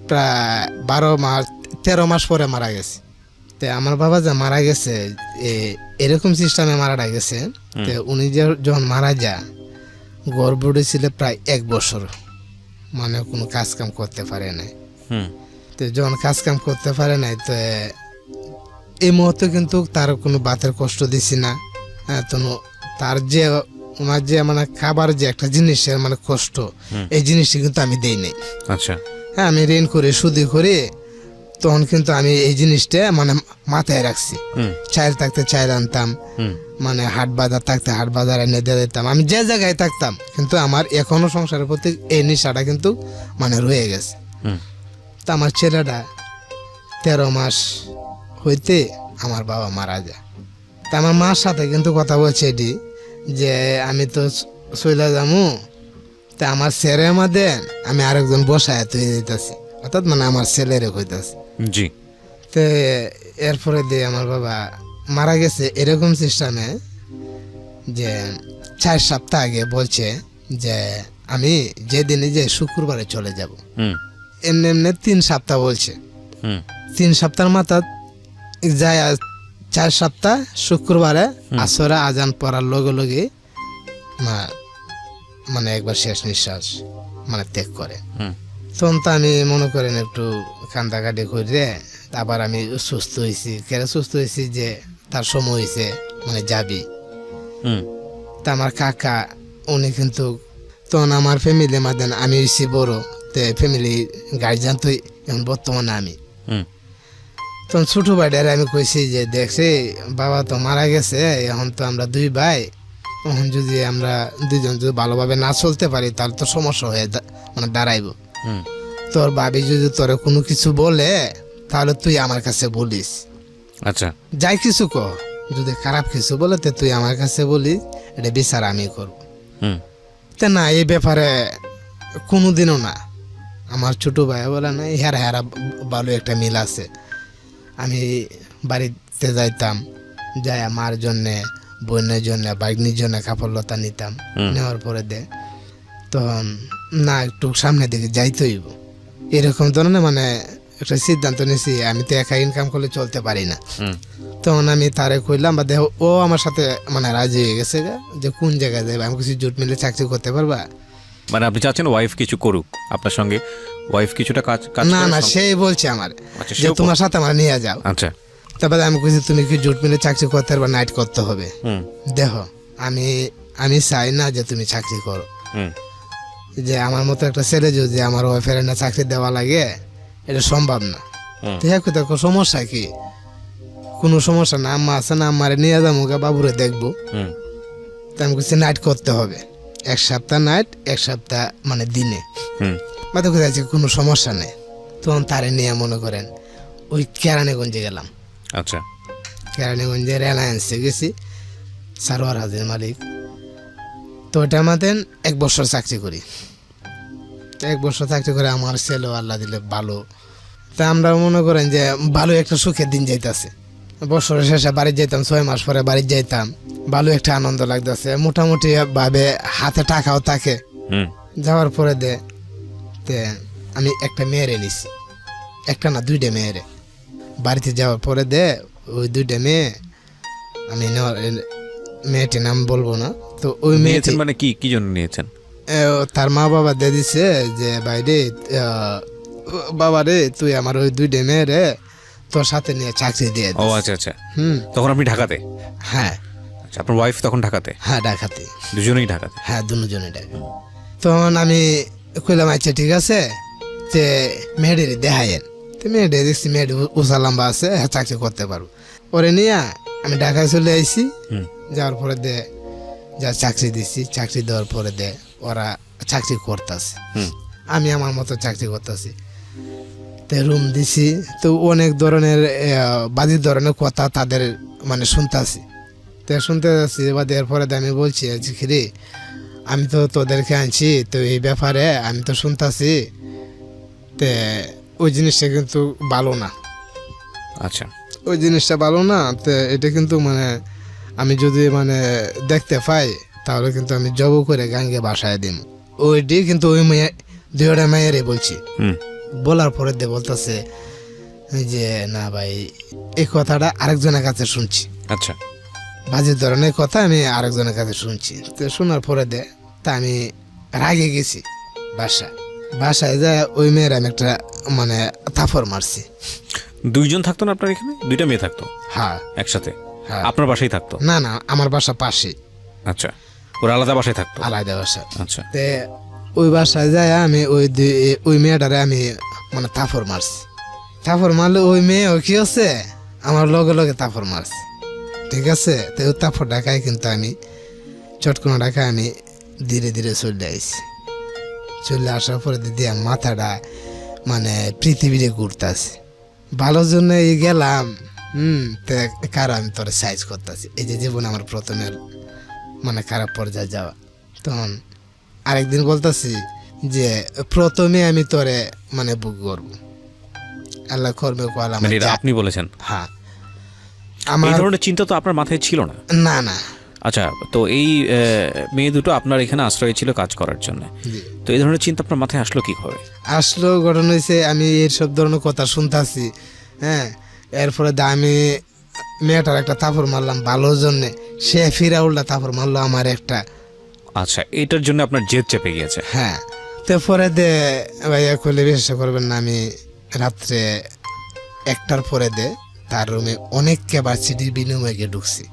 প্রায় 13 মাস পরে মারা গেছে। তো আমার বাবা যে মারা গেছে এরকম সিস্টেমে মারা গেছে। তো উনি যখন মারা যায় গর্ভবতী ছিল প্রায় 1 বছর, মানে কোনো কাজ কাম করতে পারে নাই। হুম তো যখন কাজ কাম করতে পারে নাই তো এই মুহূর্তে কিন্তু তার কোনো বাতের কষ্ট দিছি না। তো তার যে ওনার যে মানে খাবার যে একটা জিনিসের মানে কষ্ট, এই জিনিসটা কিন্তু আমি দেই নাই। আচ্ছা। হ্যাঁ, আমি ঋণ করে সুদি করে তখন কিন্তু আমি এই জিনিসটা মানে মাথায় রাখছি। চাইল থাকতে চাইল আনতাম, মানে হাট বাজার থাকতে হাট বাজার এনে দিয়ে দিতাম। আমি যে জায়গায় থাকতাম কিন্তু আমার এখনো সংসারের প্রতি এই নেশাটা কিন্তু মানে রয়ে গেছে। তা আমার ছেলেটা 13 মাস হইতে আমার বাবা মারা যায়। তা আমার মার সাথে কিন্তু কথা বলছে এটি যে আমি তো চলে যাবো, তা আমার ছেলে আমাদের আমি আরেকজন বসায় তুই দিতেছি, অর্থাৎ মানে আমার ছেলেরে হইতেছে। জি। তো এরপরে দিয়ে আমার বাবা মারা গেছে এরকম সিস্টেমে যে 4 সপ্তাহ আগে বলছে যে আমি যেদিনে যে শুক্রবারে চলে যাব। এমনি এমনি 3 সপ্তাহ বলছে। 3 সপ্তাহের মাথা যায় 4 সপ্তাহ শুক্রবারে আসরে আজান পড়ার লগে লগে মানে একবার শেষ নিঃশ্বাস মানে ত্যাগ করে। তখন তো আমি মনে করেন একটু কান্দাকাটি করে আবার আমি সুস্থ হয়েছি। কেন সুস্থ হয়েছি যে তার সময় হয়েছে মানে যাবি। তা আমার কাকা উনি কিন্তু তখন আমার ফ্যামিলি মাদেন আমি হয়েছি বড়, তো ফ্যামিলি গার্জিয়ান তো এখন বর্তমানে আমি। তখন ছোট ভাইটারে আমি কইছি যে দেখছি বাবা তো মারা গেছে, এখন তো আমরা 2 ভাই, এখন যদি আমরা 2জন যদি ভালোভাবে না চলতে পারি তাহলে তো সমস্যা হয়ে মানে দাঁড়াইব। তোর ভাবি যদি তোরে কোনো কিছু বলে তাহলে তুই আমার কাছে বলিস। আচ্ছা। যাই কিছু কহ, যদি খারাপ কিছু বলে তো তুই আমার কাছে বলিস, এটা বিচার আমি করব। তা না, এই ব্যাপারে কোনোদিনও না। আমার ছোট ভাই বলে না হেরা হেরা ভালো একটা মিল আছে। আমি বাড়িতে যাইতাম, যাই আমার জন্যে বোনের জন্য বাইকনির জন্য কাপড় লতা নিতাম, নেওয়ার পরে তখন না একটু সামনের দিকে যাইতে হইব এরকম ধরনের মানে একটা সিদ্ধান্ত নিয়েছি। আমি তো একা ইনকাম করলে চলতে পারি না। তখন আমি তারে কইলাম বা দেখো ও আমার সাথে মানে রাজি হয়ে গেছে যে কোন জায়গায় যাবে, আমি কিছু জুট মিলে চাকরি করতে পারবা। মানে আপনি চাচ্ছেন ওয়াইফ কিছু করুক আপনার সঙ্গে, ওয়াইফ কিছুটা কাজ না না সেই বলছে আমার যে তোমার সাথে আমার নিয়ে যাও। আচ্ছা। তারপরে আমি কইছি তুমি কি জুট মিলে চাকরি করতে পারবা, নাইট করতে হবে। দেখো আমি চাই না যে তুমি চাকরি করো, যে আমার মতো একটা ছেলে যদি আমার ওয়াইফের না চাকরি দেওয়া লাগে এটা সম্ভব না। দেখো সমস্যা কি, কোনো সমস্যা না, আম্মা আছে না, আম্মারে নিয়ে যাবো বাবুরে দেখবো। তাই আমি কইছি নাইট করতে হবে, 1 সপ্তাহ নাইট 1 সপ্তাহ মানে দিনে। বা দেখো যাচ্ছি কোনো সমস্যা নেই। তখন তারে নিয়ে মনে করেন ওই কেরানীগঞ্জে গেলাম। আচ্ছা। কেরানীগঞ্জে রিলায়েন্সে গেছি, সারোয়ার হাজির মালিক। তো ওটা আমাদের 1 বছর চাকরি করি। 1 বছর চাকরি করে আমার ছেলেও আল্লাহ দিলে ভালো। তা আমরা মনে করেন যে ভালো একটা সুখের দিন যাইতেছে। বছরের শেষে বাড়ি যাইতাম, 6 মাস পরে বাড়ি যাইতাম, ভালো একটা আনন্দ লাগতেছে, মোটামুটি ভাবে হাতে টাকাও থাকে। যাওয়ার পরে আমি একটা মেয়েরে নিছি, একটা না 2টা মেয়েরে। বাড়িতে যাওয়ার পরে ওই 2টা মেয়ে আমি মেয়েটির নাম বলবো না। তো ওই মেয়েটি মানে কি জন্য নিয়েছেন? তার মা বাবা দিয়ে দিছে যে বাইরে বাবা রে তুই আমার ওই 2টা মেয়েরে তোর সাথে নিয়ে চাকরি দিয়ে। ও আচ্ছা আচ্ছা। তখন আপনি ঢাকাতে? হ্যাঁ। আচ্ছা, আপনার ওয়াইফ তখন ঢাকাতে? হ্যাঁ ঢাকাতে, দুজনেই ঢাকাতে? হ্যাঁ দুজনেই ঢাকা। তখন আমি কইলাম আচ্ছা ঠিক আছে যে মেয়েদের দেখায়েন। তো মেয়েদের দেখছি মেয়েদের উঁচা লম্বা আছে, হ্যাঁ চাকরি করতে পারবো। ওরে নিয়ে আমি ঢাকায় চলে আইছি। হুম। যাওয়ার পরে দে যা চাকরি দিছি, চাকরি দেওয়ার পরে দে ওরা চাকরি করতেছে, হুম। আমি আমার মতো চাকরি করতেছি। তো রুম দিছি, তো অনেক ধরনের বাজে ধরনের কথা তাদের মানে শুনতেছি। তো শুনতে যাচ্ছি, এবার এরপরে আমি বলছি যে রে আমি তো তোদেরকে আনছি, তো এই ব্যাপারে আমি তো শুনতেছি, তো ওই জিনিসটা কিন্তু ভালো না, আচ্ছা। ওই জিনিসটা ভালো না। তো এটা কিন্তু মানে আমি যদি মানে দেখতে পাই তাহলে কিন্তু আমি জব করে গাঙ্গে বাসায় দিম। ওইটি কিন্তু ওই মেয়ে দুইটা মেয়েরই বলছি। হুম। বলার পরে দিয়ে বলতেছে যে না ভাই এই কথাটা আরেকজনের কাছে শুনছি, আচ্ছা। বাজে ধরনের কথা আমি আরেকজনের কাছে শুনছি। তো শোনার পরে দে তা আমি রাগে গেছি বাসায় যায় ওই মেয়ের আমি একটা মানে থাপড় মারছি। দুইজন থাকতো না আপনার এখানে? দুইটা মেয়ে থাকতো হ্যাঁ একসাথে? হ্যাঁ। আপনার বাসায় থাকতো? না না, আমার বাসা পাশে, আচ্ছা, ওরা আলাদা বাসায় থাকতো? আলাদা বাসা। আচ্ছা। তে ওই বাসায় যায় আমি ওই মেয়েটারে আমি মানে থাপড় মারছি। থাপড় মারলে ওই মেয়ে কি হচ্ছে আমার লগে লগে থাপড় মারছে, ঠিক আছে। তো ওই থাপড় ঢাকায় কিন্তু আমি চটকোনা ঢাকায় আমি ধীরে ধীরে চলে আসছি। চলে আসার পরে দিদি মাথাটা মানে পৃথিবীতে ঘুরতেছে, ভালোর জন্য গেলাম। তো কারো আমি তোরে সাইজ করতেছি, এই যে জীবন আমার প্রথমের মানে খারাপ পর্যায়ে যাওয়া। তখন আরেকদিন বলতেছি যে প্রথমে আমি তোরে মানে বুক করবো, আল্লাহ করবে কল আমার মানে এটা আপনি বলেছেন? হ্যাঁ। এই আমার ধরনের চিন্তা তো আপনার মাথায় ছিল না? না না। আচ্ছা, তো এই মেয়ে দুটো আপনার এখানে আশ্রয় ছিল কাজ করার জন্য, জি। তো এই ধরনের চিন্তা আপনার মাথায় আসলো কি করে? আসলো ঘটনা হয়েছে আমি এইসব ধরনের কথা শুনতেছি, হ্যাঁ। এরপরে আমি মেয়েটার একটা থাপড় মারলাম ভালোর জন্যে, সে ফিরা উল্টা থাপড় মারলো আমার একটা। আচ্ছা, এটার জন্য আপনার জেদ চেপে গিয়েছে? হ্যাঁ। তো পরে দে ভাইয়া করলে বিশ্বাস করবেন না, আমি রাত্রে 1টার পরে দে তার রুমে অনেক ক্যাপাসিটির বিনিময়ে গিয়ে ঢুকছি।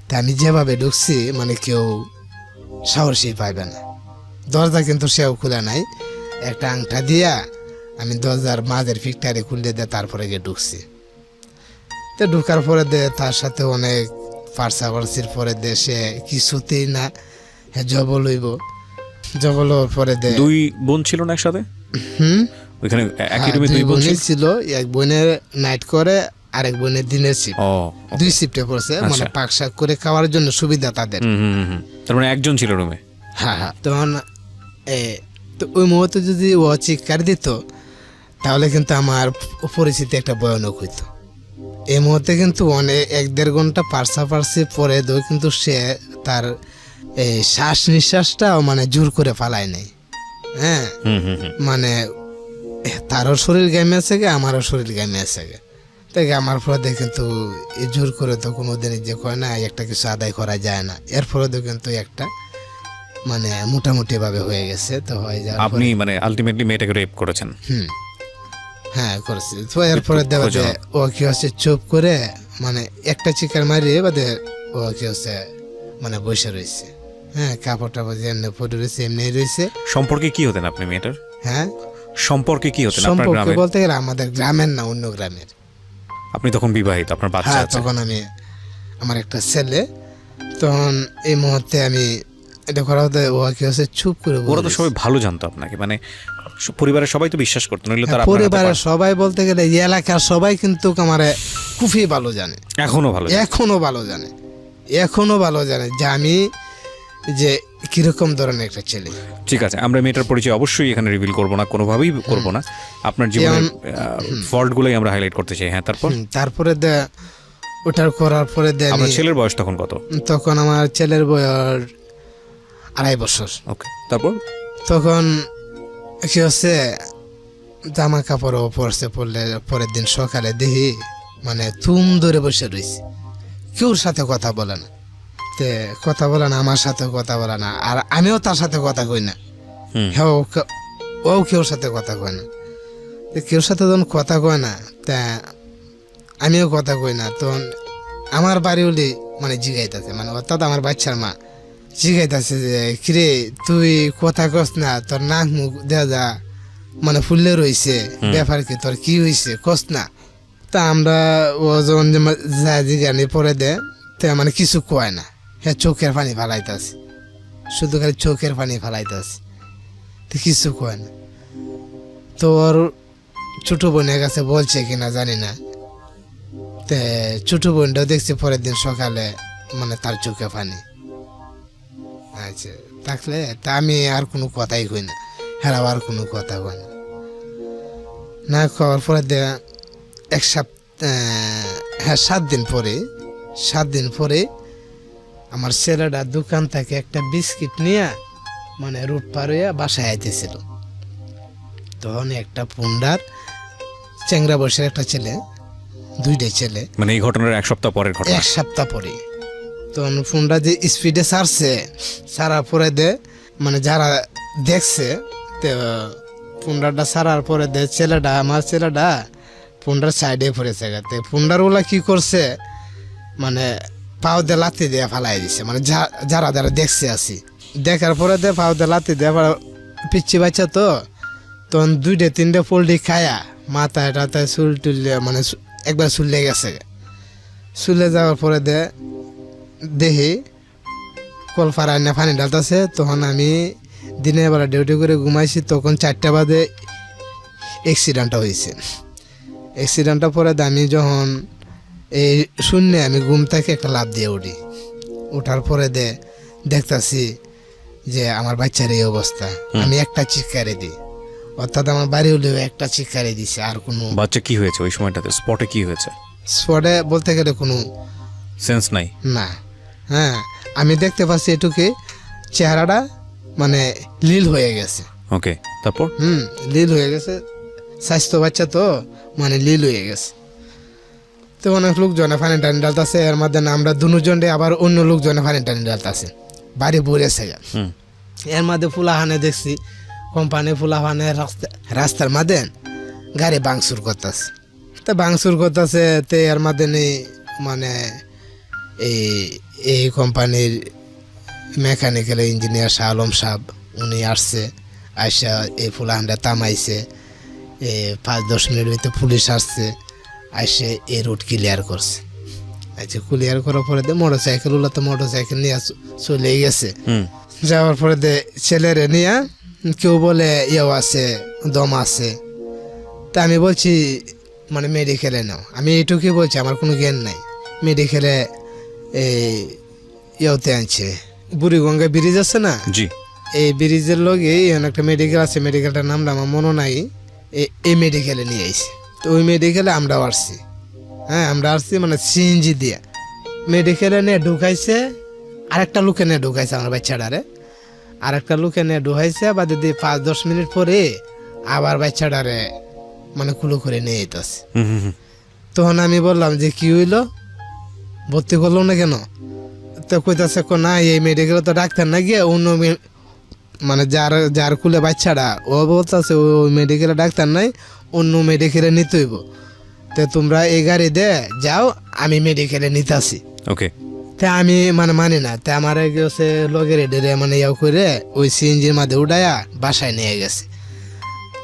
তা আমি যেভাবে ঢুকছি মানে কেউ সাহসই পাইবে না। দরজা কিন্তু সেও খুলে নাই, একটা আংটা দিয়া আমি দরজার মাঝের ফিকটারে খুলে দিয়ে তারপরে গিয়ে ঢুকছি। তো ঢুকার পরে দে তার সাথে অনেক পার্সাপার্সির পরে দে সে কিছুতেই না জবল হইব। জবল হওয়ার পরে দে দুই বোন ছিল না একসাথে ওইখানে একই রুমে? দুই বোন ছিল, এক বোনের নাইট করে আরেক বোনের দিনের শিফট। ও, দুই শিফটে পড়ছে, মানে পাক শাক করে খাওয়ার জন্য সুবিধা তাদের। তার মানে একজন ছিল রুমে? হ্যাঁ হ্যাঁ। তখন তো ওই মুহূর্তে যদি ও চিৎকার দিত তাহলে কিন্তু আমার পরিস্থিতি একটা ভয়ানক হইতো। এই মুহূর্তে কিন্তু অনেক 1-1.5 ঘন্টা পার্সাপার্সি পরে দো কিন্তু সে তার এই শ্বাস নিঃশ্বাসটাও মানে জোর করে ফালায় নাই। হ্যাঁ, মানে তারও শরীর গামে আছে গে, আমারও শরীর গামে আছে গে। তাই আমার ফলে কিন্তু জোর করে তো কোনোদিনই যে কয় না একটা কিছু আদায় করা যায় না, এর ফলে কিন্তু একটা মানে মোটামুটি ভাবে হয়ে গেছে। তো হয়ে যায় আপনি মানে আলটিমেটলি মেয়েটাকে রেপ করেছেন? হ্যাঁ করেছি। তো এরপরে দেওয়া যায় ও কি হচ্ছে চুপ করে মানে একটা চিকার মারিয়ে বাদে ও কি হচ্ছে মানে বসে রয়েছে। হ্যাঁ, কাপড় টাপড় যেমনি পরে রয়েছে এমনি রয়েছে। সম্পর্কে কি হতেন আপনি মেয়েটার? হ্যাঁ, সম্পর্কে কি হতেন আপনার সম্পর্কে গ্রামে? বলতে গেলে আমাদের গ্রামের না, অন্য গ্রামের। আপনি তখন বিবাহিত, আপনার বাচ্চা হ্যাঁ, আছে? তখন আমি আমার একটা ছেলে। তখন এই মুহূর্তে আমি এটা করা হতে ও কি হচ্ছে চুপ করে ওরা তো সবাই ভালো জানতো আপনাকে, মানে পরিবারের সবাই তো বিশ্বাস করতো, নইলে তারা পরিবারের সবাই বলতে গেলে এই এলাকার সবাই কিন্তু আমার খুবই ভালো জানে, এখনো ভালো জানে। এখনো ভালো জানে, এখনো ভালো জানে যে আমি যে কিরকম ধরনের একটা ছেলে। ঠিক আছে, আমরা মেয়েটার পরিচয় অবশ্যই এখানে রিভিল করব না, কোনোভাবেই করব না। আপনার জীবনের ফল্টগুলোই আমরা হাইলাইট করতে চাই। হ্যাঁ, তারপরে ওটার করার পরে আপনার ছেলের বয়স তখন কত? তখন আমার ছেলের বয়স 2.5 বছর। ওকে, তারপর তখন কি হচ্ছে জামা কাপড়ও পরছে, পরলে পরের দিন সকালে দেখি মানে তুম ধরে বসে রয়েছে, কেউর সাথে কথা বলে না। তে কথা বলে না, আমার সাথে কথা বলে না, আর আমিও তার সাথে কথা কই না। হ্যাঁ, ও কেউর সাথে কথা কয় না। কেউর সাথে যখন কথা কয় না তা আমিও কথা কই না। তখন আমার বাড়ি হলে মানে জিগাইতেছে, মানে অর্থাৎ আমার বাচ্চার মা জিগাইতেছে যে কিরে তুই কথা কস না, তোর নাক মুখ দেওয়া যা মানে ফুললে রয়েছে, ব্যাপার কি তোর কি হয়েছে কস না। তা আমরা ও যখন জিজ্ঞানি পরে দে তে মানে কিছু কয় না, হ্যাঁ চোখের পানি ফালাইতেছে, শুধু খালি চোখের পানি ফালাইতেছে, তো কিছু কয় না। তো ওর ছোট বোনের কাছে বলছে কিনা জানি না, তে ছোট বোনটাও দেখছি পরের দিন সকালে মানে তার চোখে পানি। আচ্ছা থাকলে তা আমি আর কোনো কথাই কই না, হ্যাঁ আর কোনো কথা কই না। না খাওয়ার পরে এক সপ্তাহ, হ্যাঁ 7 দিন পরে আমার ছেলেটা দোকান থেকে একটা বিস্কিট নিয়ে মানে রুট পার হইয়া বাসায় আইতেছিল। তখন একটা পুন্ডার চেংরা বয়সের একটা ছেলে, 2টা ছেলে, মানে এই ঘটনার 1 সপ্তাহ পরের ঘটনা। 1 সপ্তাহ পরে তখন পুন্ডা যে স্পিডে ছাড়ছে, ছাড়ার পরে মানে যারা দেখছে তো পুন্ডারটা ছাড়ার পরে ছেলেটা, আমার ছেলেটা পুন্ডার সাইডে পড়েছে। পুন্ডার ওলা কি করছে মানে পাও দিয়ে লাথি দিয়ে ফালাই দিছে, মানে যারা যারা দেখছে আসি, দেখার পরে পাও দিয়ে লাথি দিয়ে পিচ্ছি বাচ্চা তো তখন 2-3 পোল্ট্রি খায়া মাথায় টাথায় চুল টুললে মানে একবার চুললে গেছে। চুলে যাওয়ার পরে দেখি কলফার আইনা পানি ডালতেছে। তখন আমি দিনের বেলা ডিউটি করে ঘুমাইছি, তখন 4টা বাজে অ্যাক্সিডেন্টটা হয়েছে। অ্যাক্সিডেন্টটা পরে আমি যখন এই শূন্যে আমি ঘুম থেকে একটা লাফ দিয়ে উঠি, ওঠার পরে দেখতেছি যে আমার বাচ্চার এই অবস্থা। আমি একটা চিৎকারে দিই, অর্থাৎ আমার বাড়ি হলেও একটা চিৎকারে দিছে। আর কোনো বাচ্চা কি হয়েছে ওই সময়টাতে, স্পটে কি হয়েছে? স্পটে বলতে গেলে কোনো সেন্স নাই না। হ্যাঁ আমি দেখতে পাচ্ছি এটুকে চেহারাটা মানে লীল হয়ে গেছে। ওকে, তারপর? লীল হয়ে গেছে, স্বাস্থ্য বাচ্চা তো মানে লীল হয়ে গেছে। তো অনেক লোকজনে পানি টানি ডালতেছে, এর মধ্যে আমরা দুজনে আবার অন্য লোকজনে পানি টানি ডালতেছে, বাড়ি ভরেছে। এর মধ্যে ফুলাহানে দেখছি কোম্পানি ফুলাহানে রাস্তার মধ্যে গাড়ি ভাঙচুর করতেছে। তো ভাঙচুর করতেছে, তে এর মধ্যে নেই মানে এই কোম্পানির মেকানিক্যাল ইঞ্জিনিয়ার শাহ আলম সাহেব উনি আসছে, আইসা এই ফুলাহানটা থামাইছে। 5-10 মিনিট ভিতরে পুলিশ আসছে, আইসে এই রুট ক্লিয়ার করছে। আচ্ছা ক্লিয়ার করার পরে মোটরসাইকেল ওলা তো মোটরসাইকেল নিয়ে চলে গেছে। যাওয়ার পরে ছেলেরে নিয়ে কেউ বলে ইয়েও আছে, দম আছে। তা আমি বলছি মানে মেডিকেলে নাও, আমি এইটুকুই বলছি, আমার কোনো জ্ঞান নাই। মেডিকেলে ইয়েতে আনছে, বুড়িগঙ্গা ব্রিজ আছে না, জি, এই ব্রিজের লগে একটা মেডিকেল আছে, মেডিকেলটার নামটা আমার মনে নাই। এই মেডিকেলে নিয়ে আইছে। তো ওই মেডিকেলে আমরাও আসছি। হ্যাঁ আমরা আসছি মানে সিএনজি দিয়ে মেডিকেলে নিয়ে ঢুকাইছে, আরেকটা লোকে নিয়ে ঢুকাইছে আমার বাচ্চাটারে, আরেকটা লোকে নিয়ে ঢুকাইছে। বা দিদি 5-10 মিনিট পরে আবার বাচ্চাটারে মানে কুলো করে নিয়ে যেতেছে। তখন আমি বললাম যে কি হইলো, ভর্তি করলো না কেন? তো কইতাছে না এই মেডিকেলে তো ডাক্তার না গিয়ে অন্য মানে যার কুলে বাচ্চাটা ও বলতেছে ওই মেডিকেলে ডাক্তার নাই, অন্য মেডিকেলে নিতে হইব। তো তোমরা এই গাড়ি যাও, আমি মেডিকেলে নিতে আসি। ওকে, তা আমি মানে মানি না। তা আমার গেছে লগের ডেরে মানে ইয়াও করে ওই সিএনজির মাঝে উঠাইয়া বাসায় নিয়ে গেছে।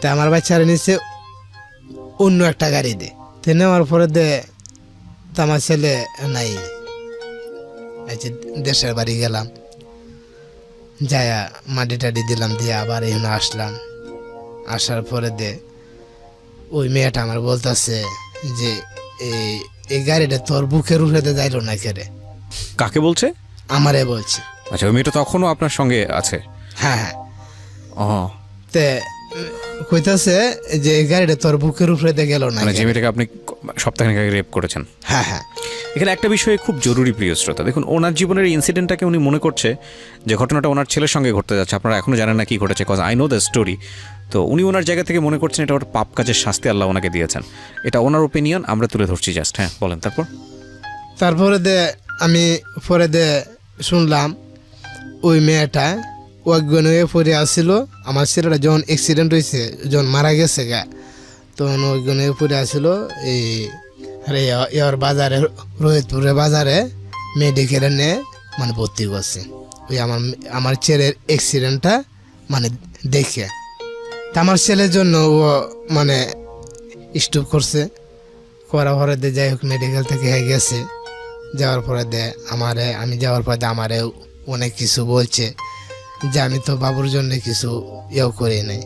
তা আমার বাচ্চারা নিচ্ছে অন্য একটা গাড়ি তো নেওয়ার পরে তা আমার ছেলে নাই। আচ্ছা দেশের বাড়ি গেলাম, যায়া মাটি টাটি দিলাম, দিয়ে আবার এখানে আসলাম। আসার পরে ওই মেয়েটা আমার বলতেছে যে এই গাড়িটা তোর বুকের উঠে যাইলো না কেরে। কাকে বলছে? আমারে বলছে। আচ্ছা, ওই মেয়েটা তখনও আপনার সঙ্গে আছে? হ্যাঁ হ্যাঁ। ও, তে কইতাছে যে এই গাড়িটা তোর বুকের উপরে গেল না, মানে যে মেয়েটাকে আপনি সপ্তাহখানেক আগে রেপ করেছেন। হ্যাঁ হ্যাঁ। এখানে একটা বিষয় খুব জরুরি প্রিয় শ্রোতা, দেখুন ওনার জীবনের ইনসিডেন্টটাকে উনি মনে করছে যে ঘটনাটা ওনার ছেলের সঙ্গে ঘটতে যাচ্ছে। আপনারা এখনও জানেন না কি ঘটেছে, cause I know the story. তো উনি ওনার জায়গা থেকে মনে করছেন এটা ওর পাপ কাজের শাস্তি আল্লাহ ওনাকে দিয়েছেন। এটা ওনার ওপিনিয়ন, আমরা তুলে ধরছি জাস্ট। হ্যাঁ বলেন। তারপরে আমি পরে শুনলাম ওই মেয়েটা অজ্ঞান হয়ে পড়ে আসছিল। আমার ছেলেটা যখন অ্যাক্সিডেন্ট হয়েছে, যখন মারা গেছে তখন অজ্ঞান হয়ে পড়ে আসছিল এই বাজারে, রোহিতপুরের বাজারে মেডিকেলে নিয়ে মানে ভর্তি করছে। ওই আমার ছেলের অ্যাক্সিডেন্টটা মানে দেখে। তা আমার ছেলের জন্য ও মানে স্টপ করছে, করার পরে দে যাই হোক মেডিকেল থেকে হয়ে গেছে, যাওয়ার পরে দে আমি যাওয়ার পরে দে আমারে অনেক কিছু বলছে যে আমি তো বাবুর জন্য কিছু ইয়েও করি নাই,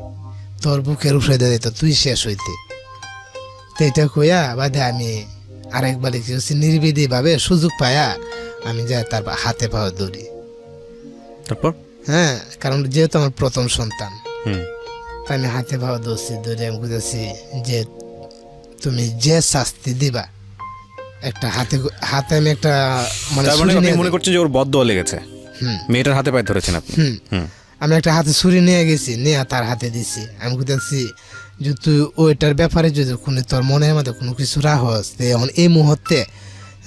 তোর বুকের উপরে দিয়ে দিত তুই শেষ হইতে। তো এটা কইয়া বাদে আমি আরেকবার কিছু নির্বিধি ভাবে সুযোগ পায়া আমি যাই তার হাতে পাওয়া দৌড়ি। তারপর হ্যাঁ, কারণ যেহেতু আমার প্রথম সন্তান, হুম তাই আমি হাতে পাওয়া দৌড়ে আমি বুঝেছি যে তুমি যে শাস্তি দিবা, একটা হাতে আমি একটা মানে তার মানে ছুরি আপনি নিয়ে- মনে করছেন যে ওর বদদোয়া লেগেছে, হুম, মেয়েটার হাতে পায়ে ধরেছেন আপনি। হুম, হুম আমি একটা হাতে ছুরি নিয়ে গেছি, নিয়ে তার হাতে দিছি। আমি বুঝেছি যে তুই ওইটার ব্যাপারে যদি কোনো তোর মনের মধ্যে কোনো কিছু রাহস এখন এই মুহূর্তে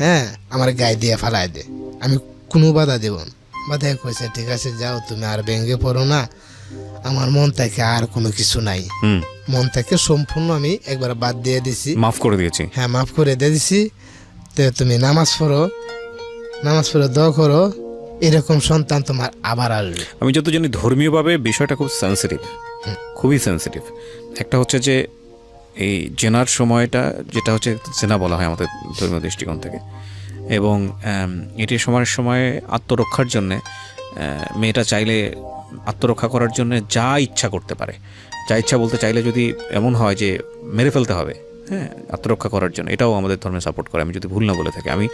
হ্যাঁ আমার গায়ে দিয়ে ফেলাই দে, আমি কোনো বাধা দেব না। বাধা কইছে ঠিক আছে যাও, তুমি আর ভেঙে পড়ো না, আমার মন থেকে আর কোনো কিছু নাই, হুম মন থেকে সম্পূর্ণ আমি একবার বাদ দিয়ে দিছি। মাফ করে দিয়েছি। হ্যাঁ, মাফ করে দিয়ে দিছি। তো তুমি নামাজ পড়ো দোয়া করো, এরকম সন্তান তোমার আবার আসবে। আমি যত জানি ধর্মীয়ভাবে বিষয়টা খুব সেন্সিটিভ, খুবই সেন্সিটিভ। একটা হচ্ছে যে এই জেনার সময়টা যেটা হচ্ছে জেনা বলা হয় আমাদের ধর্মীয় দৃষ্টিকোণ থেকে, এবং এটি সময়ের সময় আত্মরক্ষার জন্যে মেয়েটা চাইলে আত্মরক্ষা করার জন্য যা ইচ্ছা করতে পারে। যা ইচ্ছা বলতে চাইলে যদি এমন হয় যে মেরে ফেলতে হবে, হ্যাঁ, আত্মরক্ষা করার জন্য, এটাও আমাদের ধর্মে সাপোর্ট করে। আমি যদি ভুল না বলে থাকি, আমি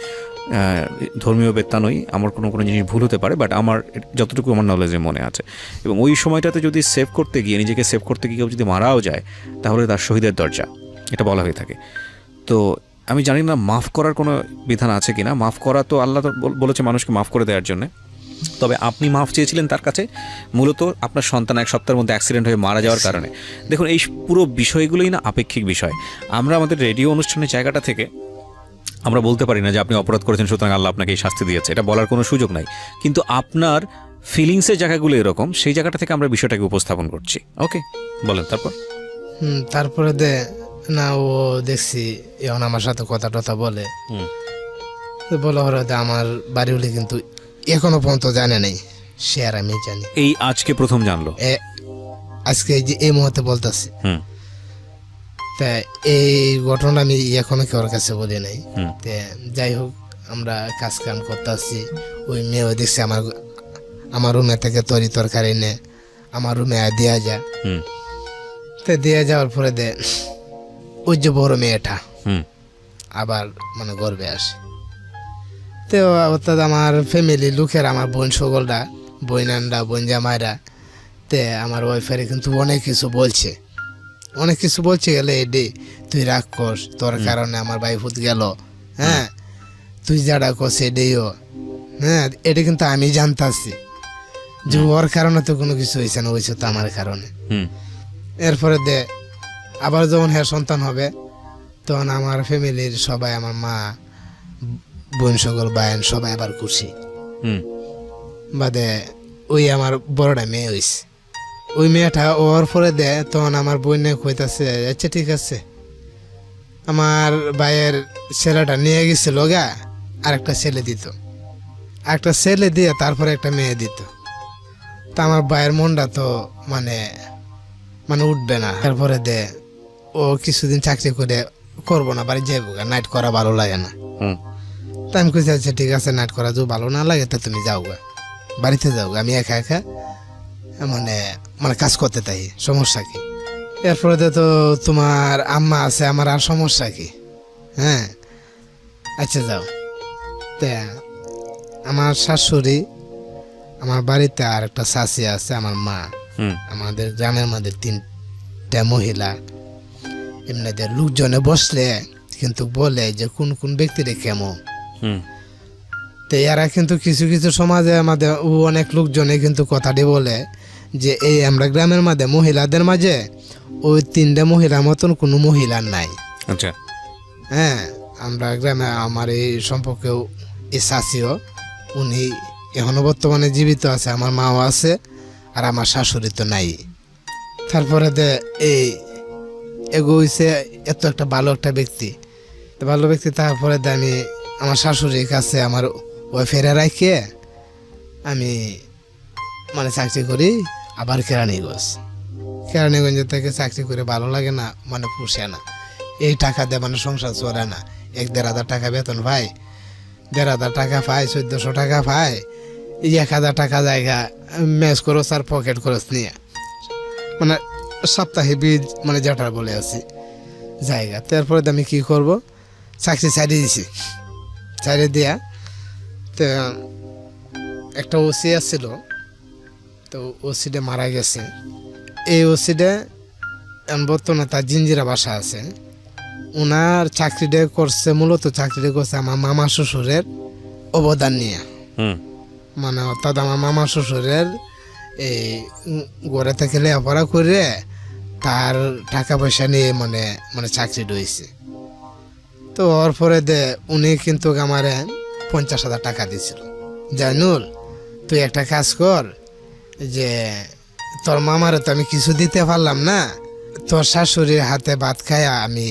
ধর্মীয় বেত্তা নই, আমার কোনো জিনিস ভুল হতে পারে, বাট আমার যতটুকু আমার নলেজে মনে আছে। এবং ওই সময়টাতে যদি সেভ করতে গিয়ে, নিজেকে সেভ করতে গিয়ে কেউ যদি মারাও যায়, তাহলে তার শহীদের দরজা, এটা বলা হয়ে থাকে। তো আমি জানি না মাফ করার কোনো বিধান আছে কিনা। মাফ করা তো আল্লাহ তো বলেছে মানুষকে মাফ করে দেওয়ার জন্য। তবে আপনি মাফ চেয়েছিলেন তার কাছে মূলত আপনার সন্তান 1 সপ্তাহের মধ্যে অ্যাক্সিডেন্ট হয়ে মারা যাওয়ার কারণে। দেখুন, এই পুরো বিষয়গুলোই না আপেক্ষিক বিষয়। আমরা আমাদের রেডিও অনুষ্ঠানের জায়গাটা থেকে আমরা বলতে পারি না যে আপনি অপরাধ করেছেন সুতরাং আল্লাহ আপনাকে এই শাস্তি দিয়েছে, এটা বলার কোনো সুযোগ নাই। কিন্তু আপনার ফিলিংসের জায়গাগুলো এরকম, সেই জায়গাটা থেকে আমরা বিষয়টাকে উপস্থাপন করছি। ওকে, বলেন তারপর। তারপরে দে না ও দেখছি এখন আমার সাথে কথা টথা বলে, তো বলা হলো যে আমার বাড়ি হলে কিন্তু এখনো পর্যন্ত জানে নাই, সে আর আমি জানি। এই আজকে প্রথম জানলো? আজকে এই যে এই মুহূর্তে বলতেছি। হুম তা এই ঘটনা আমি এখনো কেউর কাছে বলি নাই। হুম তে যাই হোক, আমরা কাজ কাম করতে আসছি, ওই মেয়েও দেখছি আমার রুমে থেকে তরকারি নে আমার রুমে দেওয়া যায়। হুম তো দিয়ে যাওয়ার পরে দে ওই যে বড় মেয়েটা হুম আবার মানে গর্বে আসে। তো অর্থাৎ আমার ফ্যামিলির লোকের, আমার বোন সকলরা, বইনানরা, বোন জামাইরা, তে আমার ওয়াইফারে কিন্তু অনেক কিছু বলছে গেলে এডি তুই রাগ কর, তোর কারণে আমার বাইফুত গেল, হ্যাঁ তুই যারা কস এডিও, হ্যাঁ এটা কিন্তু আমি জানতাছি যে ওর কারণে তো কোনো কিছু হয়েছে না, হয়েছে তো আমার কারণে। হুম এরপরে দে আবার যখন হ্যাঁ সন্তান হবে, তখন আমার ফ্যামিলির সবাই, আমার মা, বোন সকল, বায়ন সবাই আবার খুশি। হুম বাদে ওই আমার বড়টা মেয়ে হইছে, ওই মেয়েটা ওর পরে দে তখন আমার বোনে কইতাছে আচ্ছা ঠিক আছে, আমার ভাইয়ের ছেলেটা নিয়ে গেছিল গা, আর একটা ছেলে দিত, একটা ছেলে দিয়ে তারপরে একটা মেয়ে দিত। তা আমার ভাইয়ের মনটা তো মানে উঠবে না। তারপরে দে ও কিছুদিন চাকরি করে করবো না, বাড়ি যাইবো গা, নাইট করা ভালো লাগে না। হুম তা আমি কইছি আচ্ছা ঠিক আছে, নাইট করা যদি ভালো না লাগে তা তুমি যাও গা, বাড়িতে যাও গা, আমি একা একা মানে কাজ করতে তাই, সমস্যা কি? এরপরে তো তোমার আম্মা আছে, আমার আর সমস্যা কি? হ্যাঁ আচ্ছা যাও। তা আমার শাশুড়ি, আমার বাড়িতে আর একটা শাশি আছে, আমার মা, হুম আমাদের গ্রামের মধ্যে 3টা মহিলা, এমনিদের লোকজনে বসলে কিন্তু বলে যে কোন কোন ব্যক্তিরে কেমন। হুম তো এরা কিন্তু কিছু কিছু সমাজে আমাদের অনেক লোকজনে কিন্তু কথাটি বলে যে এই আমরা গ্রামের মধ্যে মহিলাদের মাঝে ওই 3টা মহিলার মতন কোনো মহিলা নাই। আচ্ছা। হ্যাঁ, আমরা গ্রামে আমার এই সম্পর্কেও এই শাশিও, উনি এখনো বর্তমানে জীবিত আছে, আমার মাও আছে, আর আমার শাশুড়ি তো নাই। তারপরে এই এগো হইছে এত একটা ভালো একটা ব্যক্তি, তারপরে আমি আমার শাশুড়ির কাছে আমার ওয়াইফেরা রাখিয়ে আমি মানে চাকরি করি আবার কেরানীগঞ্জে থেকে চাকরি করে ভালো লাগে না, মানে পুষে না। এই টাকা দিয়ে মানে সংসার চলে না। 1-1.5 টাকা বেতন পাই, 1.5 টাকা পাই, 1400 টাকা পাই, এই 1000 টাকা জায়গা ম্যাচ খরচ আর পকেট খরচ নিয়ে মানে সপ্তাহে বীজ মানে যেটা বলে আছি জায়গা। তারপরে আমি কি করব, চাকরি ছাড়িয়ে দিছি। ছাড়িয়ে দিয়া তো একটা ওসি আসছিল, তো ওসিডে মারা গেছে। এই ওসিডে বর্তমানে তার জিঞ্জিরা বাসা আছে। ওনার চাকরিটা করছে, মূলত চাকরিটা করছে আমার মামা শ্বশুরের অবদান নিয়ে। মানে অর্থাৎ আমার মামা শ্বশুরের এই ঘরে থেকে লেখাপড়া করে তার টাকা পয়সা নিয়ে মানে মানে চাকরি রয়েছে। তো ওর পরে দে উনি কিন্তু আমারে 50,000 টাকা দিছিল। জানুল, তুই একটা কাজ কর, যে তোর মামারে তো আমি কিছু দিতে পারলাম না, তোর শাশুড়ির হাতে ভাত খায়া আমি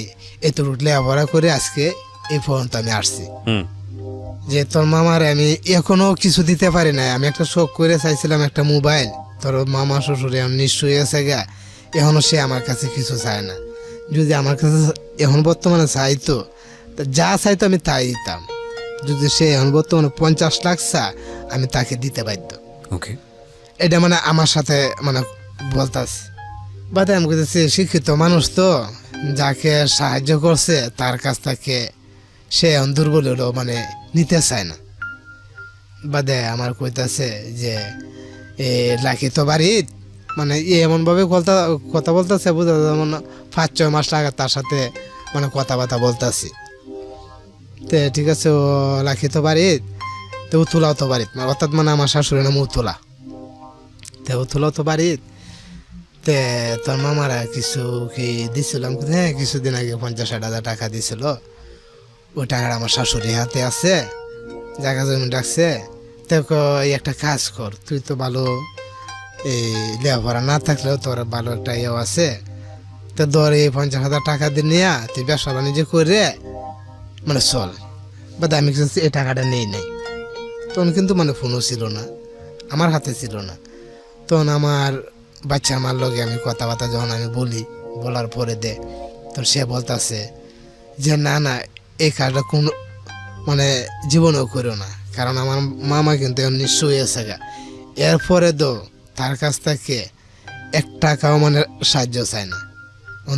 এতটুকু লেখাপড়া করে আজকে এই পর্যন্ত আমি আসছি। যে তোর মামারে আমি এখনো কিছু দিতে পারি না। আমি একটা শখ করে চাইছিলাম একটা মোবাইল, তোর মামা শ্বশুর এখন নিশ্চয়ই আছে গা, এখনো সে আমার কাছে কিছু চায় না। যদি আমার কাছে এখন বর্তমানে চাইতো, যা চাইতো আমি তাই দিতাম। যদি সে এখন বর্তমানে 50 লাখ চা, আমি তাকে দিতে বাধ্য। ওকে, এটা মানে আমার সাথে মানে বলতাছে। বাদে আমি বলতেছি শিক্ষিত মানুষ তো, যাকে সাহায্য করছে তার কাছ থেকে সে এখন দুর্বল হলেও মানে নিতে চায় না। বাদে আমার কইতাছে যে এ লাখি তো বাড়িত, মানে এমনভাবে কথা বলতেছে বুঝা যেমন 5-6 মাস লাগে তার সাথে মানে কথাবার্তা বলতেছি। তো ঠিক আছে, ও লাখি তো বাড়িত, তো উতুলাও তো বাড়িত, অর্থাৎ মানে আমার শাশুড়ির নাম উতুলা। তো উতুলাও তো বাড়িত, তে তোর মামারা কিছু কি দিছিলাম? হ্যাঁ, কিছুদিন আগে 50-60 টাকা দিছিল। ওই টাকাটা আমার শাশুড়ি হাতে আছে, জায়গা জমি রাখছে। তো এই একটা কাজ কর, তুই তো ভালো এই লেখাপড়া না থাকলেও তোর ভালো একটা ইয়েও আছে, তো ধর এই 50,000 টাকা দিয়ে নিয়ে তুই ব্যবসা বাণিজ্য করে মানে চল। বাদ আমি কিন্তু এই টাকাটা নেই নাই। তখন কিন্তু মানে ফোনও ছিল না, আমার হাতে ছিল না। তখন আমার বাচ্চা আমার লগে আমি কথাবার্তা যখন আমি বলার পরে দে, তখন সে বলতেছে যে না না, এই কাজটা কোন মানে জীবনেও করো না, কারণ আমার মামা কিন্তু নিশ্চয়ই আছে গা। এরপরে তো তার কাছ থেকে 1 টাকাও মানে সাহায্য চায় না।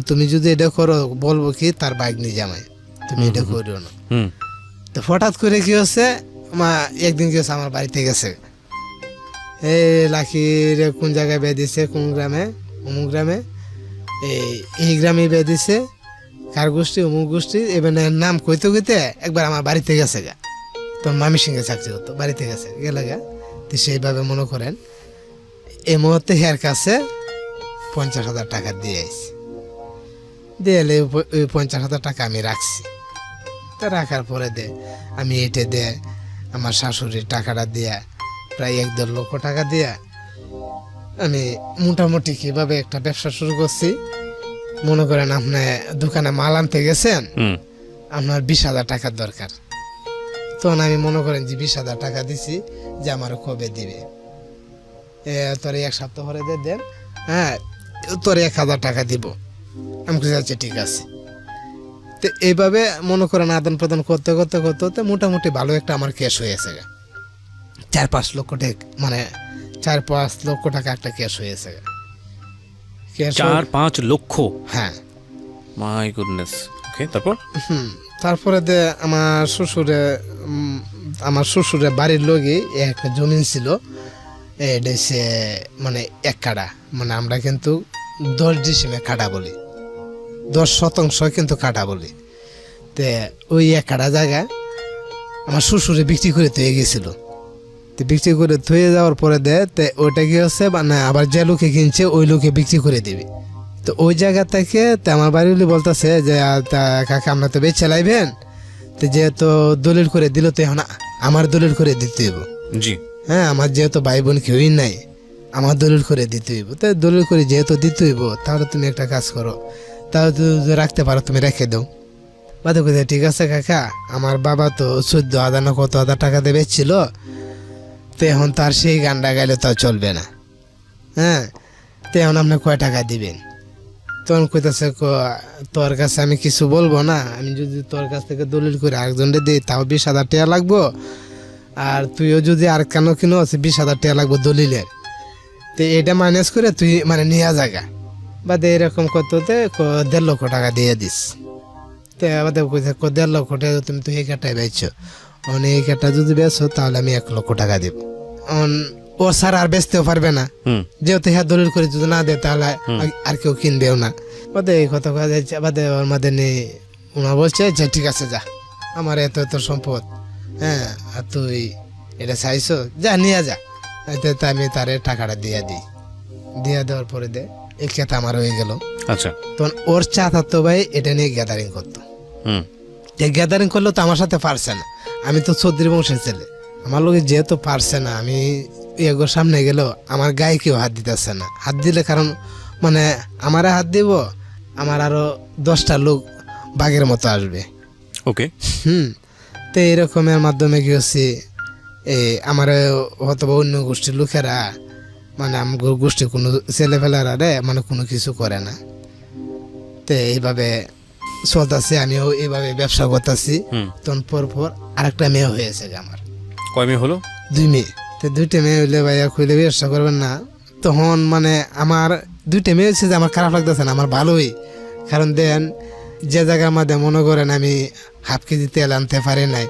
তুমি যদি এটা করো, বলবো কি তার বাইক নিয়ে জামাই, তুমি এটা করিও না। তো হঠাৎ করে কি হচ্ছে, একদিন কি হচ্ছে, আমার বাড়িতে গেছে, এই লাখির কোন জায়গায় বেয়ে দিছে, কোন গ্রামে, অমুক গ্রামে, এই গ্রামে বেয়ে দিছে, কার গোষ্ঠী, অমুক গোষ্ঠী, এবার নাম কইতে কইতে একবার আমার বাড়িতে গেছে গা। তোর মামির সঙ্গে চাকরি হতো, বাড়িতে গেছে গেলে গা। তো সেইভাবে মনে করেন এই মুহূর্তে হের কাছে 50,000 টাকা দিয়ে আইছি। দিয়ে এলে ওই 50,000 টাকা আমি রাখছি। তো রাখার পরে আমি এটা আমার শাশুড়ির টাকাটা দিয়া প্রায় 1-1.5 লক্ষ টাকা দিয়া আমি মোটামুটি কিভাবে একটা ব্যবসা শুরু করছি। মনে করেন আপনি দোকানে মাল আনতে গেছেন, আপনার 20,000 টাকার দরকার। তখন আমি মনে করেন যে 20,000 টাকা দিছি, যে আমার কবে দিবে, তোর 1 সপ্তাহ পরে দেন, হ্যাঁ তোর 1,000 টাকা দিব। আমি আচ্ছা ঠিক আছে। তো এইভাবে মনে করেন আদান প্রদান করতে করতে করতে করতে মোটামুটি ভালো একটা আমার ক্যাশ হয়েছে, 4-5 লক্ষ টাকা, মানে 4-5 লক্ষ টাকা একটা ক্যাশ হয়েছে। 4-5 লক্ষ? হ্যাঁ। My goodness. ওকে, তারপর? তারপরে আমার শ্বশুরের বাড়ির লোকই একটা জমিন ছিল, এটা সে মানে 1 কাঠা, মানে আমরা কিন্তু 10 ডিসিমে কাঠা বলি, 10 শতাংশ কিন্তু কাঠা বলি। তে ওই 1 কাঠা জায়গা আমার শ্বশুরে বিক্রি করে থয়ে গেছিল। তো বিক্রি করে থয়ে যাওয়ার পরে ওইটা কি হচ্ছে, মানে আবার যে লোকে কিনছে ওই লোকে বিক্রি করে দিবে। তো ওই জায়গা থেকে আমার বাড়িগুলি বলতেছে যে কাকা আমরা তো বেচে লাইবেন, তো যেহেতু দলিল করে দিল, তো এখন আমার দলিল করে দিতে হইব। জি হ্যাঁ, আমার যেহেতু ভাই বোন কেউই নাই, আমার দলিল করে দিতে হইব। তো দলিল করে যেহেতু দিতে হইব, তাহলে তুমি একটা কাজ করো, তাহলে তো রাখতে পারো, তুমি রেখে দাও। বাদে কোথায় ঠিক আছে কাকা, আমার বাবা তো 14,000 না কত হাজার টাকা দিয়ে বেচছিল, তো এখন তার সেই গানটা গাইলে তো চলবে না। হ্যাঁ, তো এখন আপনি কয় টাকা দিবেন? তখন কইতাছে তোর কাছে আমি কিছু বলবো না, আমি যদি তোর কাছ থেকে দলিল করে আরেকজনকে দিই তাও 20,000 টাকা লাগবো, আর তুইও যদি আর কেন কিনো আছে 20,000 টাকা লাগবো দলিলের, তো এটা মাইনাস করে তুই মানে নিয়ে জায়গা বাদে এরকম করতে 1.5 লক্ষ টাকা দিয়ে দিস। তো বাদে কইছে 1.5 লক্ষ টাকা তুমি তো এই কাটায় বেচছো, এই কাটা যদি বেচো তাহলে আমি 1 লক্ষ টাকা দিব। ও স্যার আর বেচতেও পারবে না, যেহেতু হ্যাঁ দলিল করে যদি না দেয় তাহলে আর কেউ কিনবেও না। বাদে এই কথা যাচ্ছে, বাদে ওর মধ্যে নেই ওনা বলছে যে ঠিক আছে যা, আমার এত এত সম্পদ, হ্যাঁ আর তুই এটা চাইছো যা নিয়ে যা। এতে তো আমি তারে টাকাটা দিয়ে দিই, দিয়ে দেওয়ার পরে এই খেতা আমার হয়ে গেল। আচ্ছা, তখন ওর চাচাতো ভাই এটা নিয়ে গ্যাদারিং করতো। গ্যাদারিং করলেও তো আমার সাথে পারছে না, আমি তো চৌধুরী বংশের ছেলে, আমার লোক যেহেতু পারছে না, আমি এগোর সামনে গেলেও আমার গায়ে কেউ হাত দিতেছে না। হাত দিলে কারণ মানে আমারে হাত দিব, আমার আরো 10টা লোক বাঘের মতো আসবে। ওকে, তো এরকমের মাধ্যমে কি হচ্ছে আমার হয়তো অন্য গোষ্ঠীর লোকেরা মানে আমার গোষ্ঠী কোনো ছেলেপেলারা রে মানে কোনো কিছু করে না। তো এইভাবে চলতেছে, আমিও এইভাবে ব্যবসা করতেছি। তখন পর আরেকটা মেয়ে হয়েছে আমার। কয় মেয়ে হলো? 2 মেয়ে। তো 2টা মেয়ে হইলে ভাইয়া খুলে ব্যবসা করবেন না, তখন মানে আমার 2টা মেয়ে হচ্ছে যে আমার খারাপ লাগতেছে না, আমার ভালোই। কারণ দেন যে জায়গার মধ্যে মনে করেন আমি 1/2 কেজি তেল আনতে পারি নাই,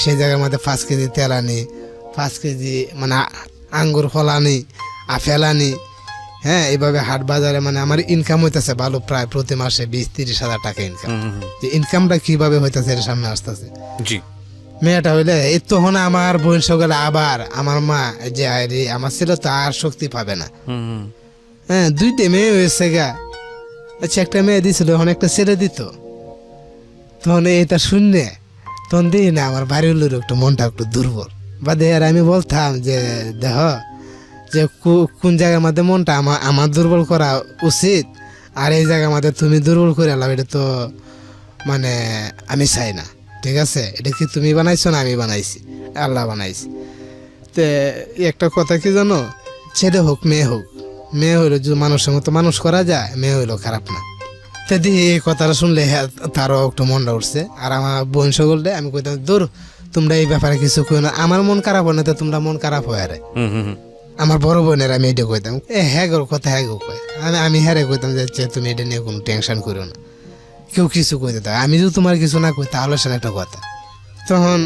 সেই জায়গার মধ্যে 5 কেজি তেল আনি, 5 কেজি মানে আঙ্গুর ফল আনি, আপেল আনি। হ্যাঁ, এইভাবে হাট বাজারে মানে আমার ইনকাম হইতেছে ভালো, প্রায় প্রতি মাসে 20-30 হাজার টাকা ইনকাম। যে ইনকামটা কিভাবে হইতেছে এর সামনে আসতেছে। জি, মেয়েটা হইলে এই তখন আমার বোন সকলে আবার আমার মা যে আরে আমার ছেলে তো আর শক্তি পাবে না। হ্যাঁ, 2টা মেয়ে হয়েছে গা। আচ্ছা, একটা মেয়ে দিছিল, এখন একটা ছেলে দিত। তখন এটা শুনলে তখন দিই না আমার বাড়ির লোক একটু মনটা একটু দুর্বল। বা আর আমি বলতাম যে দেখ যে কোন জায়গার মধ্যে মনটা আমার দুর্বল করা উচিত, আর এই জায়গার মধ্যে তুমি দুর্বল করে এলাম, এটা তো মানে আমি চাই না। ঠিক আছে, এটা কি তুমি বানাইছো না আমি বানাইছি? আল্লাহ বানাইছি। তো একটা কথা কি জানো, ছেলে হোক মেয়ে হোক, মেয়ে হইলো যদি মানুষের মতো মানুষ করা যায়, মেয়ে হইলো খারাপ না। তো দিয়ে এই কথাটা শুনলে তারও একটু মনটা উঠছে। আর আমার বোন সকলটা আমি কইতাম দূর, তোমরা এই ব্যাপারে কিছু কই না, আমার মন খারাপ হয় না তো তোমরা মন খারাপ হয়। আরে আমার বড় বোনের আমি এটা কইতাম, হ্যাঁ গোর কথা হ্যাঁ গো কয়, আমি হ্যাঁ কইতাম যে তুমি এটা নিয়ে কোনো টেনশন করো না, কেউ কিছু কইতে থাকে, আমি যদি তোমার কিছু না কই তাহলে সেটা একটা কথা। তখন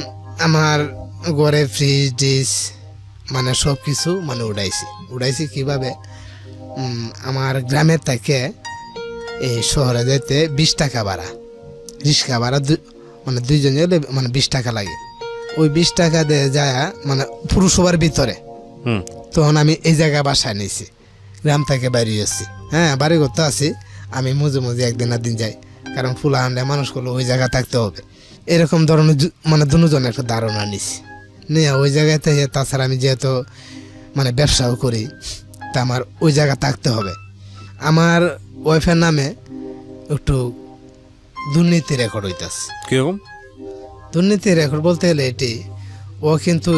আমার ঘরে ফ্রিজ ডিস মানে সব কিছু মানে উড়াইছি কিভাবে, আমার গ্রামের থেকে এই শহরে যেতে 20 টাকা ভাড়া, রিক্সা ভাড়া মানে 2 জন গেলে মানে 20 টাকা লাগে। ওই 20 টাকা দিয়ে যায় মানে পুরসভার ভিতরে। তখন আমি এই জায়গায় বাসায় নিয়েছি, গ্রাম থেকে বাইরে এসেছি। হ্যাঁ, বাড়ি করতে আছি আমি, মাঝে মাঝে একদিন না দিন যাই, কারণ ফুলা হান্ডে মানুষ করলে ওই জায়গা থাকতে হবে। এরকম ধরনের মানে দুজন একটা ধারণা নিছি নিয়ে ওই জায়গায় থেকে। তাছাড়া আমি যেহেতু মানে ব্যবসাও করি, তা আমার ওই জায়গা থাকতে হবে। আমার ওয়াইফের নামে একটু দুর্নীতি রেকর্ড হইতেছে। কিরকম দুর্নীতি রেকর্ড বলতে গেলে এটি, ও কিন্তু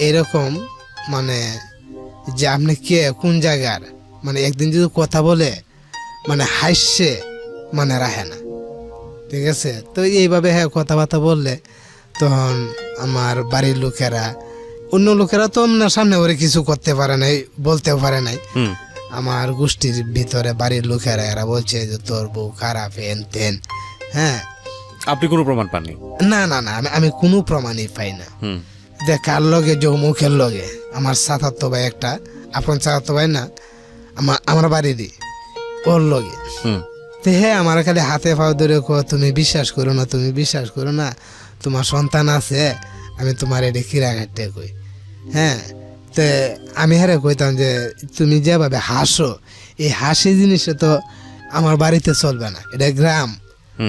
এরকম মানে যে আপনি কে কোন জায়গার মানে একদিন যদি কথা বলে মানে হাসছে মানে রাখে না। ঠিক আছে, তো এইভাবে হ্যাঁ কথাবার্তা বললে তখন আমার বাড়ির লোকেরা, অন্য লোকেরা তো আপনার সামনে ওরে কিছু করতে পারে নাই, বলতেও পারে নাই। আমার গোষ্ঠীর ভিতরে বাড়ির লোকেরা এরা বলছে যে তোর বউ খারাপ হেন তেন। হ্যাঁ, আপনি কোনো প্রমাণ পাননি? না না না, আমি কোনো প্রমাণই পাই না। দেখার লগে যে মুখের লগে আমার চাচাতো ভাই একটা, আপন চাচাতো ভাই না, আমার বাড়িরই, ওর লগে। তো হ্যাঁ, আমার খালি হাতে পাও ধরে তুমি বিশ্বাস করো না, তুমি বিশ্বাস করো না, তোমার সন্তান আছে, আমি তোমার এটা কিরা ঘাটতে কই। হ্যাঁ, তো আমি হ্যাঁ কইতাম যে তুমি যেভাবে হাসো, এই হাসি জিনিসটা তো আমার বাড়িতে চলবে না, এটা গ্রাম।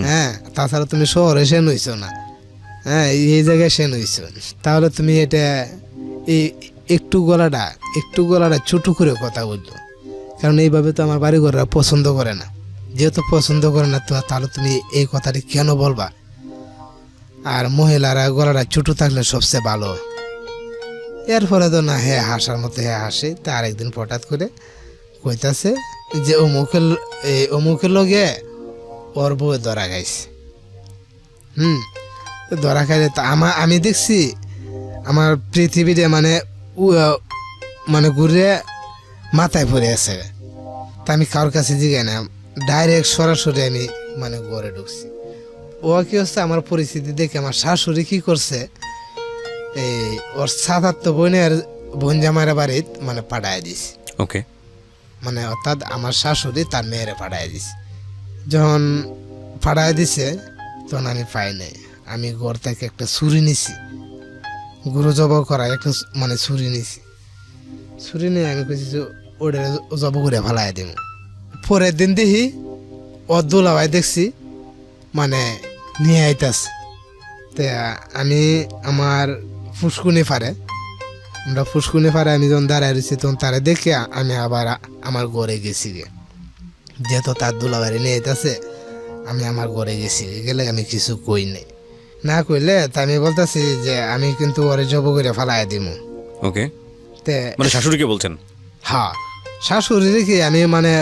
হ্যাঁ, তাছাড়া তুমি শহরে সে নইছো না, হ্যাঁ এই জায়গায় সে নইছো, তাহলে তুমি এটা এই একটু গলাটা ছোট করে কথা বললো। কারণ এইভাবে তো আমার বাড়ি ঘররা পছন্দ করে না, যেহেতু পছন্দ করে না তো তাহলে তুমি এই কথাটি কেন বলবা? আর মহিলারা গলাটা ছোট থাকলে সবচেয়ে ভালো। এর ফলে তো না হ্যাঁ হাসার মতো হ্যাঁ হাসে। তা আরেকদিন হঠাৎ করে কইতাছে যে অমুকের লগে ওর বউ ধরা গাইছে। তো ধরা খাইলে তো আমি দেখছি আমার পৃথিবীতে মানে মানে ঘুরে মাথায় পড়ে আছে। তা আমি কারোর কাছে জিগাই না, ডাইরেক্ট সরাসরি আমি মানে ঘরে ঢুকছি। ও কি হচ্ছে, আমার পরিস্থিতি দেখে আমার শাশুড়ি কি করছে, এই ওর সাতাত্তর বোন জামাইরা বাড়িত মানে পাঠায় দিছে। ওকে, মানে অর্থাৎ আমার শাশুড়ি তার মেয়েরে পাঠায় দিছে। যখন পাঠায় দিছে তখন আমি পাই নাই। আমি ঘর থেকে একটা ছুরি নিছি, গরু জব করা একটা মানে ছুরি নিছি। ছুরি নিয়ে আমি কইছি যে ওটা জব করে ফেলাই দিব। পরের দিন দেখি ওর দুলাভাই দেখছি মানে নিয়ে আইতাছে। তে আমি আমার ফুসকুনি পারে, আমরা ফুসকুনি পারে আমি যখন দাঁড়ায় রয়েছি তখন তারা দেখে আমি আবার আমার ঘরে গেছি গে। যেহেতু তার দুলাভাই নিয়ে আইতাছে আমি আমার ঘরে গেছি, গেলে আমি কিছু কই নাই। না কইলে তা আমি বলতেছি যে আমি কিন্তু ওরে জব করে ফেলাই দিব। ওকে, তে মানে শাশুড়িকে বলছেন? হ্যাঁ, শাশুড়ি কি আমি মানে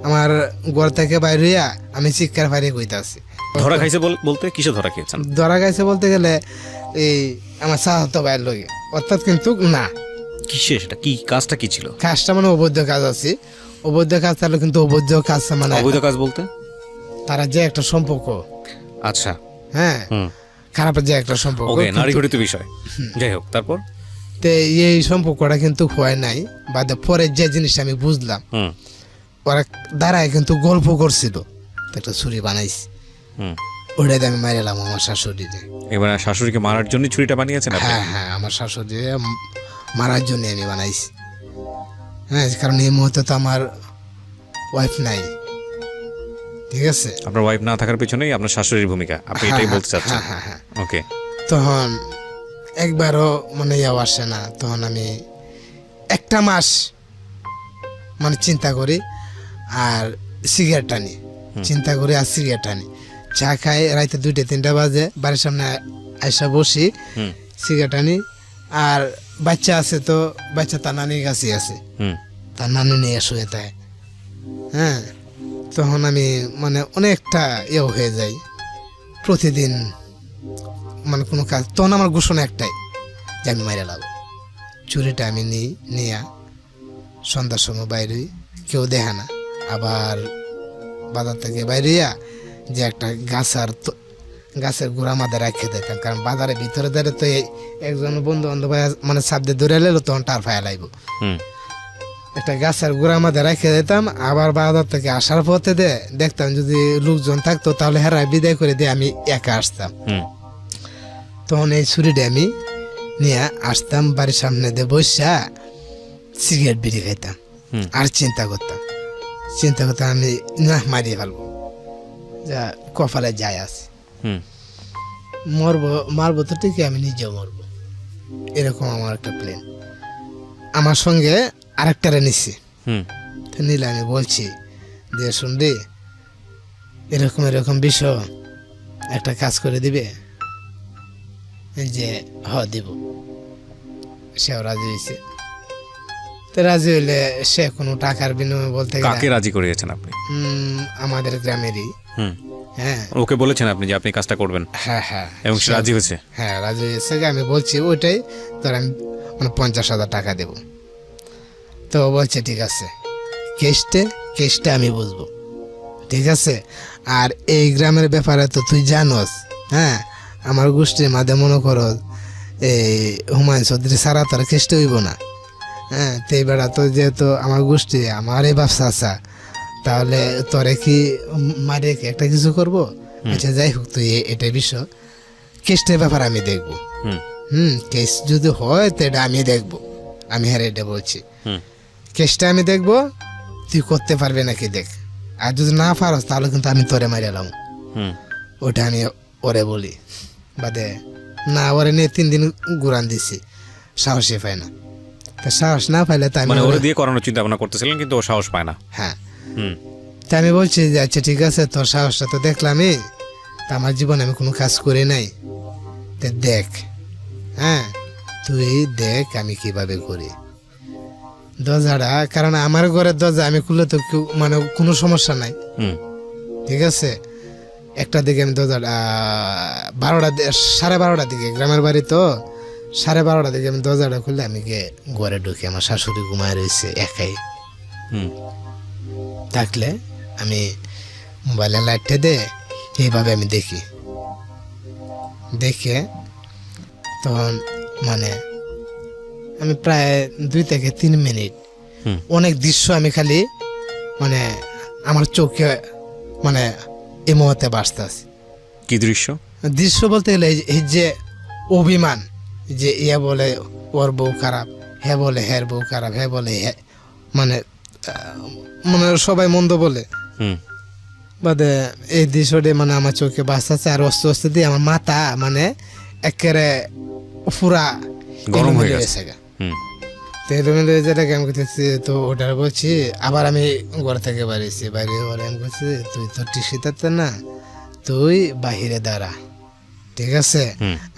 আমার ঘর থেকে বাইরে হইয়া আমি চিৎকার ফারিয়ে কইতাছি। ধরা খাইছে বলতে কিসে ধরা খেয়েছেন? ধরা গাইছে বলতে গেলে এই আমার সাহত বাইর লগে, অর্থাৎ কিন্তু না কিসে, সেটা কি কাজটা কি ছিল? কাজটা মানে অবৈধ কাজ আছে। অবৈধ কাজ তাহলে কিন্তু অবৈধ কাজ মানে অবৈধ কাজ বলতে তারা যে একটা সম্পর্ক, আচ্ছা, হ্যাঁ হুম, খারাপ যে একটা সম্পর্ক, ওকে, নারী ঘটিত বিষয়। যাই হোক, তারপর তে এই সম্পর্কটা কিন্তু হয় নাই। বাদে পরে যে জিনিসটা আমি বুঝলাম, হুম ওরা দাঁড়ায় কিন্তু গল্প করছিল, তো একটা ছুরি বানাইছি, হুম ওটাতে আমি মারিলাম আমার শাশুড়িকে। এবার শাশুড়িকে মারার জন্য ছুরিটা বানিয়েছেন আপনি? হ্যাঁ হ্যাঁ, আমার শাশুড়ি মারার জন্য আমি বানাইছি। হ্যাঁ, কারণ এই মুহূর্তে তো আমার ওয়াইফ নাই, ঠিক আছে। আপনার ওয়াইফ না থাকার পিছনেই আপনার শাশুড়ির ভূমিকা, আপনি এটাই বলতে চাচ্ছেন? হ্যাঁ হ্যাঁ। ওকে, তখন একবারও মানে ইয়াও আসে না। তখন আমি একটা মাস মানে চিন্তা করি আর সিগারেট টানি, চিন্তা করি আর সিগারেট টানি। চা খাই রাইতে 2টা-3টা বাজে, বাড়ির সামনে আইসা বসি, হুম সিগারেট টানি। আর বাচ্চা আছে তো বাচ্চা তার নানির কাছে আছে, হুম তার নানি নিয়ে শুয়ে থাকে। হ্যাঁ, তখন আমি মানে অনেকটা ইয়েও হয়ে যাই প্রতিদিন মানে কোনো কাজ। তখন আমার ঘোষণা একটাই যে আমি মাইরা লাগবো। চুরিটা আমি নিয়ে সন্ধ্যার সময় বাইরে, কেউ দেখে না। আবার বাজার থেকে বাইরে যে একটা গাছের গোড়া মাঝে রাখিয়ে দিতাম, কারণ বাজারের ভিতরে ধরে তো একজন বন্ধু বান্ধব মানে সাবদে ধরে এলো তখন টার ফায়া লাগব। হুম একটা গাছের গোড়া মাঝে রাখিয়ে দিতাম। আবার বাজার থেকে আসার পথে দেখতাম যদি লোকজন থাকতো তাহলে হেরাই বিদায় করে দিয়ে আমি একা আসতাম। হুম তখন এই ছুরিটা আমি নিয়ে আসতাম, বাড়ির সামনে দিয়ে বসা সিগারেট বিড়ি খাইতাম। হুম আর চিন্তা করতাম আমি না মারিয়ে ফেলবো, যা কপালে যায় আছে, হুম মারবো তো ঠিকই, আমি নিজেও মরবো, এরকম আমার একটা প্ল্যান। আমার সঙ্গে আরেকটারে নিচ্ছি, হুম তো নিলে আমি বলছি যে শুনলি এরকম বিষয়, একটা কাজ করে দিবে? যে দিব। সেও রাজি হয়েছে। তো রাজি হইলে সে কোনো টাকার বিনিময়ে বলতে গেলে কাকে রাজি করিয়েছেন আপনি? আমাদের গ্রামেরই। হুম হ্যাঁ ওকে বলেছেন আপনি যে আপনি কাজটা করবেন? হ্যাঁ হ্যাঁ, এবং সে রাজি হয়েছে? হ্যাঁ রাজি হয়েছে। আমি বলছি ওইটাই তোর আমি মানে 50,000 টাকা দেব। তো ও বলছে ঠিক আছে, কেসটা আমি বুঝবো, ঠিক আছে। আর এই গ্রামের ব্যাপারে তো তুই জানোস, হ্যাঁ আমার গোষ্ঠীর মাঝে মনে করো এই হুমায়ুন চৌধুরী সারা তোর কেসটা হইব না। হ্যাঁ, তো এই বেড়া তো যেহেতু আমার গোষ্ঠী, আমার এই ব্যবসা আছে, তাহলে তোরে কি মারে কি একটা কিছু করবো? আচ্ছা যাই হোক, তুই এটা বিষয় কেসটার ব্যাপার আমি দেখবো। কেস যদি হয় তো এটা আমি দেখবো, আমি হ্যাঁ এটা বলছি, কেসটা আমি দেখবো, তুই করতে পারবি নাকি দেখ। আর যদি না পারস তাহলে কিন্তু আমি তোরে মারি এলাম। ওটা আমি ওরে বলি। বাদে না, ওরে নিয়ে 3 দিন ঘুরান দিছি, সাহসই পায় না। তা সাহস না পাইলে তাই মানে ওরে দিয়ে করানোর চিন্তা ভাবনা করতেছিলেন কিন্তু ও সাহস পায় না? হ্যাঁ, তাই আমি বলছি যে আচ্ছা ঠিক আছে, তোর সাহসটা তো দেখলামই, তা আমার জীবনে আমি কোনো কাজ করি নাই, তা দেখ, হ্যাঁ তুই দেখ আমি কিভাবে করি। দরজাটা, কারণ আমার ঘরের দরজা আমি খুললে তো কেউ মানে কোনো সমস্যা নাই, ঠিক আছে। একটা দিকে আমি দরজাটা 12:30 দিকে, গ্রামের বাড়ি তো 12:30 দিকে আমি দরজাটা খুললে আমি গিয়ে ঘরে ঢুকি, আমার শাশুড়ি ঘুমায় রয়েছে একাই থাকলে আমি মোবাইলে লাইটটা দে এইভাবে আমি দেখি, দেখে তখন মানে আমি প্রায় 2 থেকে 3 মিনিট অনেক দৃশ্য আমি খালি মানে আমার চোখে মানে এই মুহূর্তে বাঁচতেছে। কি দৃশ্য? দৃশ্য বলতে গেলে এই যে অভিমান, যে ইয়া বলে ওর বউ খারাপ, হ্যাঁ বলে হ্যাঁ বউ খারাপ, হ্যাঁ বলে হ্যাঁ মানে মানে সবাই মন্দ বলে বাদে এই দৃশ্যটি মানে আমার চোখে বাঁচতেছে। আর আস্তে আস্তে দিয়ে আমার মাথা মানে একেবারে পুরা গরম হয়ে গেছে। তো এলোমেলো যেটাকে আমি করতেছি, তো ওটা বলছি আবার আমি ঘর থেকে বাড়িয়েছি, বাইরে ঘরে আমি বলছি তুই তো টিসিতে না, তুই বাহিরে দাঁড়া, ঠিক আছে।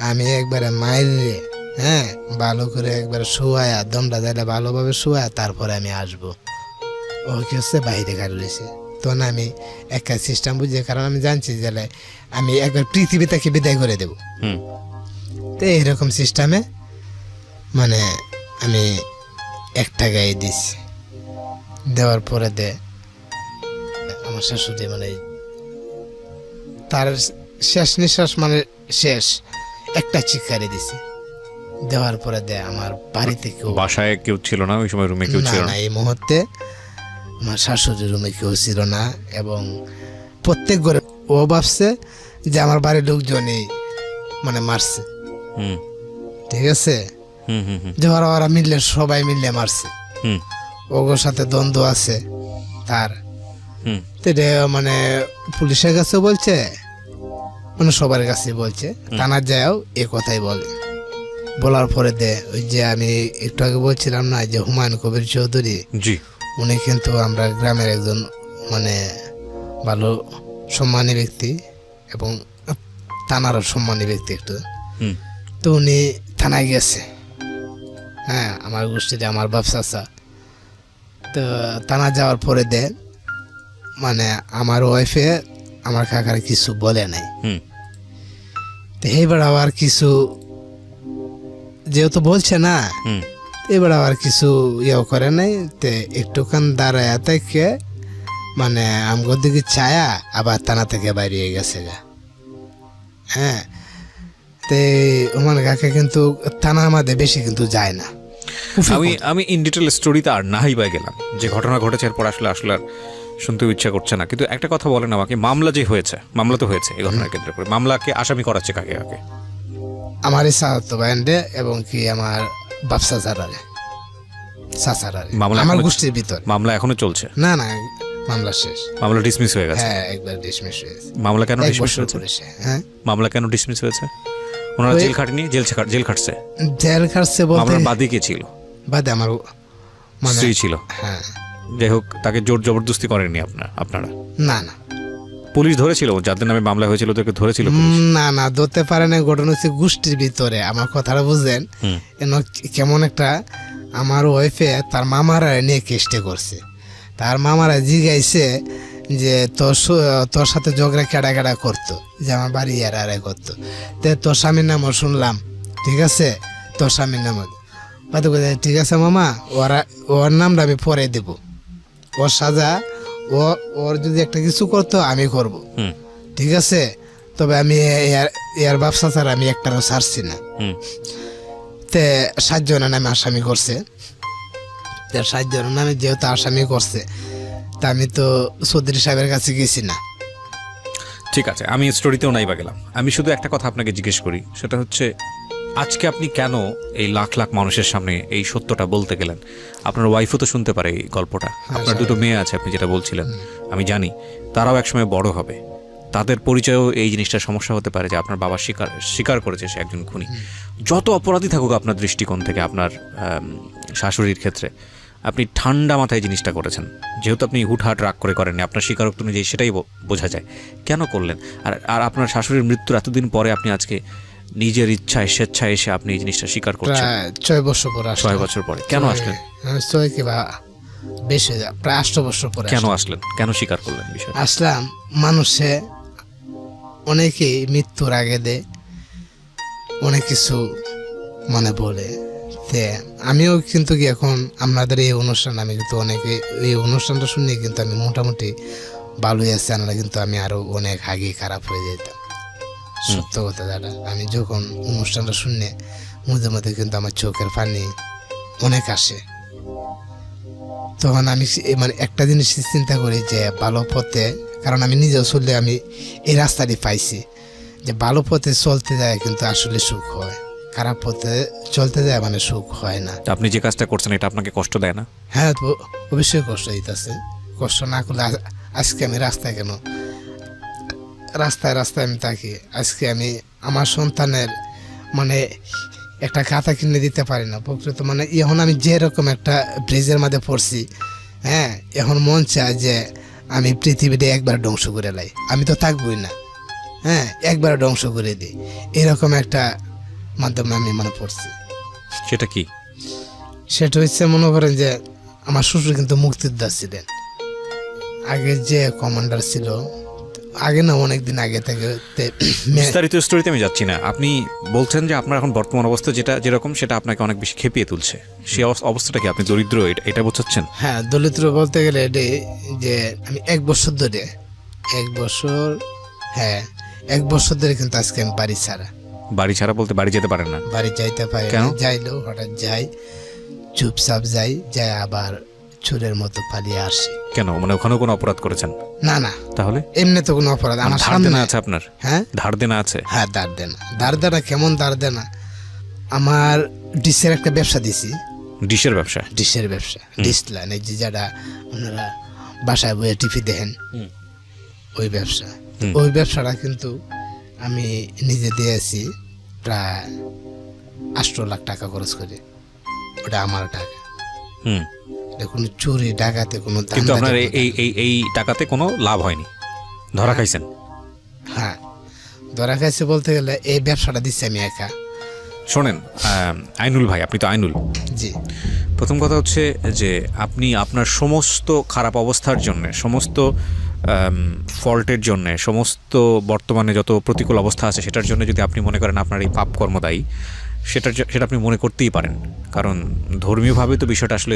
আমি একবারে মাইরে হ্যাঁ ভালো করে একবারে শোয়ায়া দমটা দিলে ভালোভাবে শোয়া তারপরে আমি আসবো। ও কি হচ্ছে বাইরে গাড়ি রয়েছে, তখন আমি একটা সিস্টেম বুঝি, কারণ আমি জানছি যে আমি একবার পৃথিবী থেকে বিদায় করে দেব। তো এইরকম সিস্টেমে মানে আমি একটা গায়ে দিছি, দেওয়ার পরে আমার শাশুড়ি মানে তার শেষ নিঃশ্বাস মানে শেষ একটা চিৎকারে দিছি, দেওয়ার পরে আমার বাড়িতে কেউ, বাসায় কেউ ছিল না ওই সময়, রুমে কেউ ছিল না এই মুহূর্তে আমার শাশুড়ির রুমে কেউ ছিল না। এবং প্রত্যেক ঘরে ও ভাবছে যে আমার বাড়ির লোকজনই মানে মারছে, ঠিক আছে। যে ওরা মিললে সবাই মিললে মারছে, ওগোর সাথে দ্বন্দ্ব আছে তার, মানে পুলিশের কাছে বলছে, মানে সবার কাছে বলছে, থানার যাও এ কথাই বলে। বলার পরে ওই যে আমি একটু আগে বলছিলাম না যে হুমায়ুন কবির চৌধুরী, উনি কিন্তু আমরা গ্রামের একজন মানে ভালো সম্মানী ব্যক্তি এবং থানারও সম্মানী ব্যক্তি একটু। তো উনি থানায় গেছে, হ্যাঁ আমার গোষ্ঠীতে আমার বাপ চাচা। তো থানা যাওয়ার পরে মানে আমার ওয়াইফে আমার কাকার কিছু বলে নাই। তো এইবার আবার কিছু যেহেতু বলছে না, এবার আবার কিছু ইয়েও করে নাই। তো একটুখান দাঁড়ায় থেকে মানে আমগোর দিকে ছায়া আবার থানা থেকে বাইরে গেছে গা। হ্যাঁ, তো ওমান কাকে কিন্তু থানা আমাদের বেশি কিন্তু যায় না। আমি ইন ডিটেল স্টোরিতে আর নাহি পাই গেলাম, যে ঘটনা ঘটেছে এরপর আসলে আর শুনতে ইচ্ছা করছে না। কিন্তু একটা কথা বলেন আমাকে, মামলা যে হয়েছে, মামলা তো হয়েছে এই ঘটনার কেন্দ্র করে, মামলাকে আসামি করাচ্ছে কাকে কাকে? আমার সাহায্য ব্যান্ডে এবং কি আমার বাপসা চাচারে, আমার গোষ্ঠীর ভিতর মামলা এখনো চলছে? না না, মামলা শেষ, মামলা ডিসমিস হয়ে গেছে। হ্যাঁ একবার ডিসমিস হয়েছে। মামলা কেন ডিসমিস হয়েছে? হ্যাঁ মামলা কেন ডিসমিস হয়েছে? ওনারা জেল খাটেনি? জেল খাটছে? জেল খাটছে বলতে মামলার বাদী কে ছিল? বাদে আমার স্ত্রী ছিল। হ্যাঁ, যাই হোক, তাকে জোর জবরদস্তি করেননি আপনারা? না না, পুলিশ ধরেছিল যাদের নামে মামলা হয়েছিল, ওদেরকে ধরেছিল? না না, ধরতে পারে না। ঘটনা হচ্ছে গোষ্ঠীর ভিতরে, আমার কথাটা বুঝলেন, কেমন একটা আমার ওয়াইফে তার মামারা নিয়ে কেসটা করছে। তার মামারা জিগাইছে যে তোর সাথে ঝগড়া কেডা করতো, যে আমার বাড়ি আর করতো। তো তোর স্বামীর নামও শুনলাম, ঠিক আছে, তোর স্বামীর নাম। ঠিক আছে মামা, ওর নামটা আমি পরে দেব, ওর সাজা ওর যদি একটা কিছু করতো আমি করব, ঠিক আছে। তবে আমি এর ব্যবসা ছাড়া আমি একটারও ছাড়ছি না। তে 7 জনের নামে আসামি করছে। 7 জনের নামে যেহেতু আসামি করছে, তা আমি তো চৌধুরী সাহেবের কাছে গেছি না। ঠিক আছে, আমি স্টোরিতেও নাই বা গেলাম। আমি শুধু একটা কথা আপনাকে জিজ্ঞেস করি, সেটা হচ্ছে আজকে আপনি কেন এই লাখ লাখ মানুষের সামনে এই সত্যটা বলতে গেলেন? আপনার ওয়াইফও তো শুনতে পারে এই গল্পটা, আপনার 2টো মেয়ে আছে আপনি যেটা বলছিলেন, আমি জানি তারাও একসময় বড় হবে, তাদের পরিচয়েও এই জিনিসটা সমস্যা হতে পারে যে আপনার বাবা স্বীকার করেছে সে একজন খুনি। যত অপরাধী থাকুক আপনার দৃষ্টিকোণ থেকে, আপনার শাশুড়ির ক্ষেত্রে আপনি ঠান্ডা মাথায় জিনিসটা করেছেন, যেহেতু আপনি হুটহাট রাগ করে করেননি, আপনার স্বীকারোক্তি অনুযায়ী সেটাই বোঝা যায়। কেন করলেন? আর আপনার শাশুড়ির মৃত্যুর এতদিন পরে আপনি আজকে নিজের ইচ্ছায় স্বেচ্ছায় এসে আপনি এই জিনিসটা স্বীকার করছেন? প্রায় 6 বছর পরে আসলাম। 6 বছর পরে কেন আসলেন? 6 কিংবা বেশি প্রায় 8 বছর পরে কেন আসলেন? কেন স্বীকার করলেন বিষয়? আসলাম। মানুষে অনেকেই মৃত্যুর আগে দে অনেক কিছু মানে বলে, তে আমিও কিন্তু কি এখন আপনাদের এই অনুষ্ঠান আমি কিন্তু অনেকে এই অনুষ্ঠানটা শুনে কিন্তু আমি মোটামুটি ভালোই আছি, আমরা কিন্তু আমি আরো অনেক আগে খারাপ হয়ে যেতাম। সত্য কথা দাদা, আমি যখন অনুষ্ঠানটা শুনে মধ্যে মধ্যে কিন্তু আমার চোখের পানি অনেক আসে। তখন আমি মানে একটা জিনিস চিন্তা করি যে ভালো পথে, কারণ আমি নিজেও চললে আমি এই রাস্তাটি পাইছি যে ভালো পথে চলতে যায় কিন্তু আসলে সুখ হয়, খারাপ পথে চলতে যায় মানে সুখ হয় না। তা আপনি যে কাজটা করছেন এটা আপনাকে কষ্ট দেয় না? হ্যাঁ, তো অবশ্যই কষ্ট দিতেছে। কষ্ট না করলে আজকে আমি রাস্তায় কেন, রাস্তায় রাস্তায় আমি থাকি। আজকে আমি আমার সন্তানের মানে একটা খাতা কিনে দিতে পারি না প্রকৃত, মানে এখন আমি যেরকম একটা ব্রিজের মধ্যে পড়ছি, হ্যাঁ, এখন মন চায় যে আমি পৃথিবীটা একবার ধ্বংস করে লাই, আমি তো থাকবই না, হ্যাঁ, একবার ধ্বংস করে দিই, এরকম একটা মাধ্যমে আমি মনে পড়ছি। সেটা কি? সেটা হচ্ছে মনে করেন যে আমার শ্বশুর কিন্তু মুক্তিযোদ্ধা ছিলেন, আগে যে কমান্ডার ছিল, আগে না অনেকদিন আগে থেকে। বিস্তারিত স্টোরিতে আমি যাচ্ছি না, আপনি বলছেন যে আপনার এখন বর্তমান অবস্থা যেটা যেরকম সেটা আপনাকে অনেক বেশি খেপিয়ে তুলছে। সেই অবস্থাটা কি? আপনি দরিদ্র এটা বোঝাচ্ছেন? হ্যাঁ, দলিত বলতে গেলে এটাই যে আমি 1 বছর ধরে 1 বছর, হ্যাঁ 1 বছর ধরে কিন্তু আজকে আমি বাড়ি ছাড়া। বাড়ি ছাড়া বলতে বাড়ি যেতে পারেন না? বাড়ি যাইতে পারি কেন? না, যাইলেও হঠাৎ যাই, চুপচাপ যাই, যাই আবার চোরের মতো পালিয়ে আসি। কেন? মানে ওখানেও কোনো অপরাধ করেছেন? না না, তাহলে এমনি তো কোনো অপরাধ আমার ধার সামনে। দেনা আছে আপনার? হ্যাঁ ধার দেনা আছে? হ্যাঁ, দাঁড় দেনা, দাঁড় দেনা কেমন দাঁড় দেনা, আমার ডিশের একটা ব্যবসা দিছি। ডিশের ব্যবসা? ডিশের ব্যবসা, ডিশ লাইন, এই যে যারা আপনারা বাসায় বইয়ে টিভি দেখেন, ওই ব্যবসা। ওই ব্যবসাটা কিন্তু আমি নিজে দিয়েছি প্রায় 8 লাখ টাকা খরচ করে, ওটা আমার টাকা। হুম। এটা কোনো চুরি ডাকাতে কোনো কিন্তু আপনার ধান্দাতে এই এই এই টাকাতে কোনো লাভ হয়নি, ধরা খাইছেন? হ্যাঁ, ধরা খাইছে বলতে গেলে এই ব্যবসাটা দিচ্ছি আমি একা। শোনেন আইনুল ভাই, আপনি তো আইনুল। জি, প্রথম কথা হচ্ছে যে আপনি আপনার সমস্ত খারাপ অবস্থার জন্য, সমস্ত ফল্টের জন্য, সমস্ত বর্তমানে যত প্রতিকূল অবস্থা আছে সেটার জন্য যদি আপনি মনে করেন আপনার এই পাপ কর্ম দায়ী, সেটা আপনি মনে করতেই পারেন, কারণ ধর্মীয়ভাবে তো বিষয়টা আসলে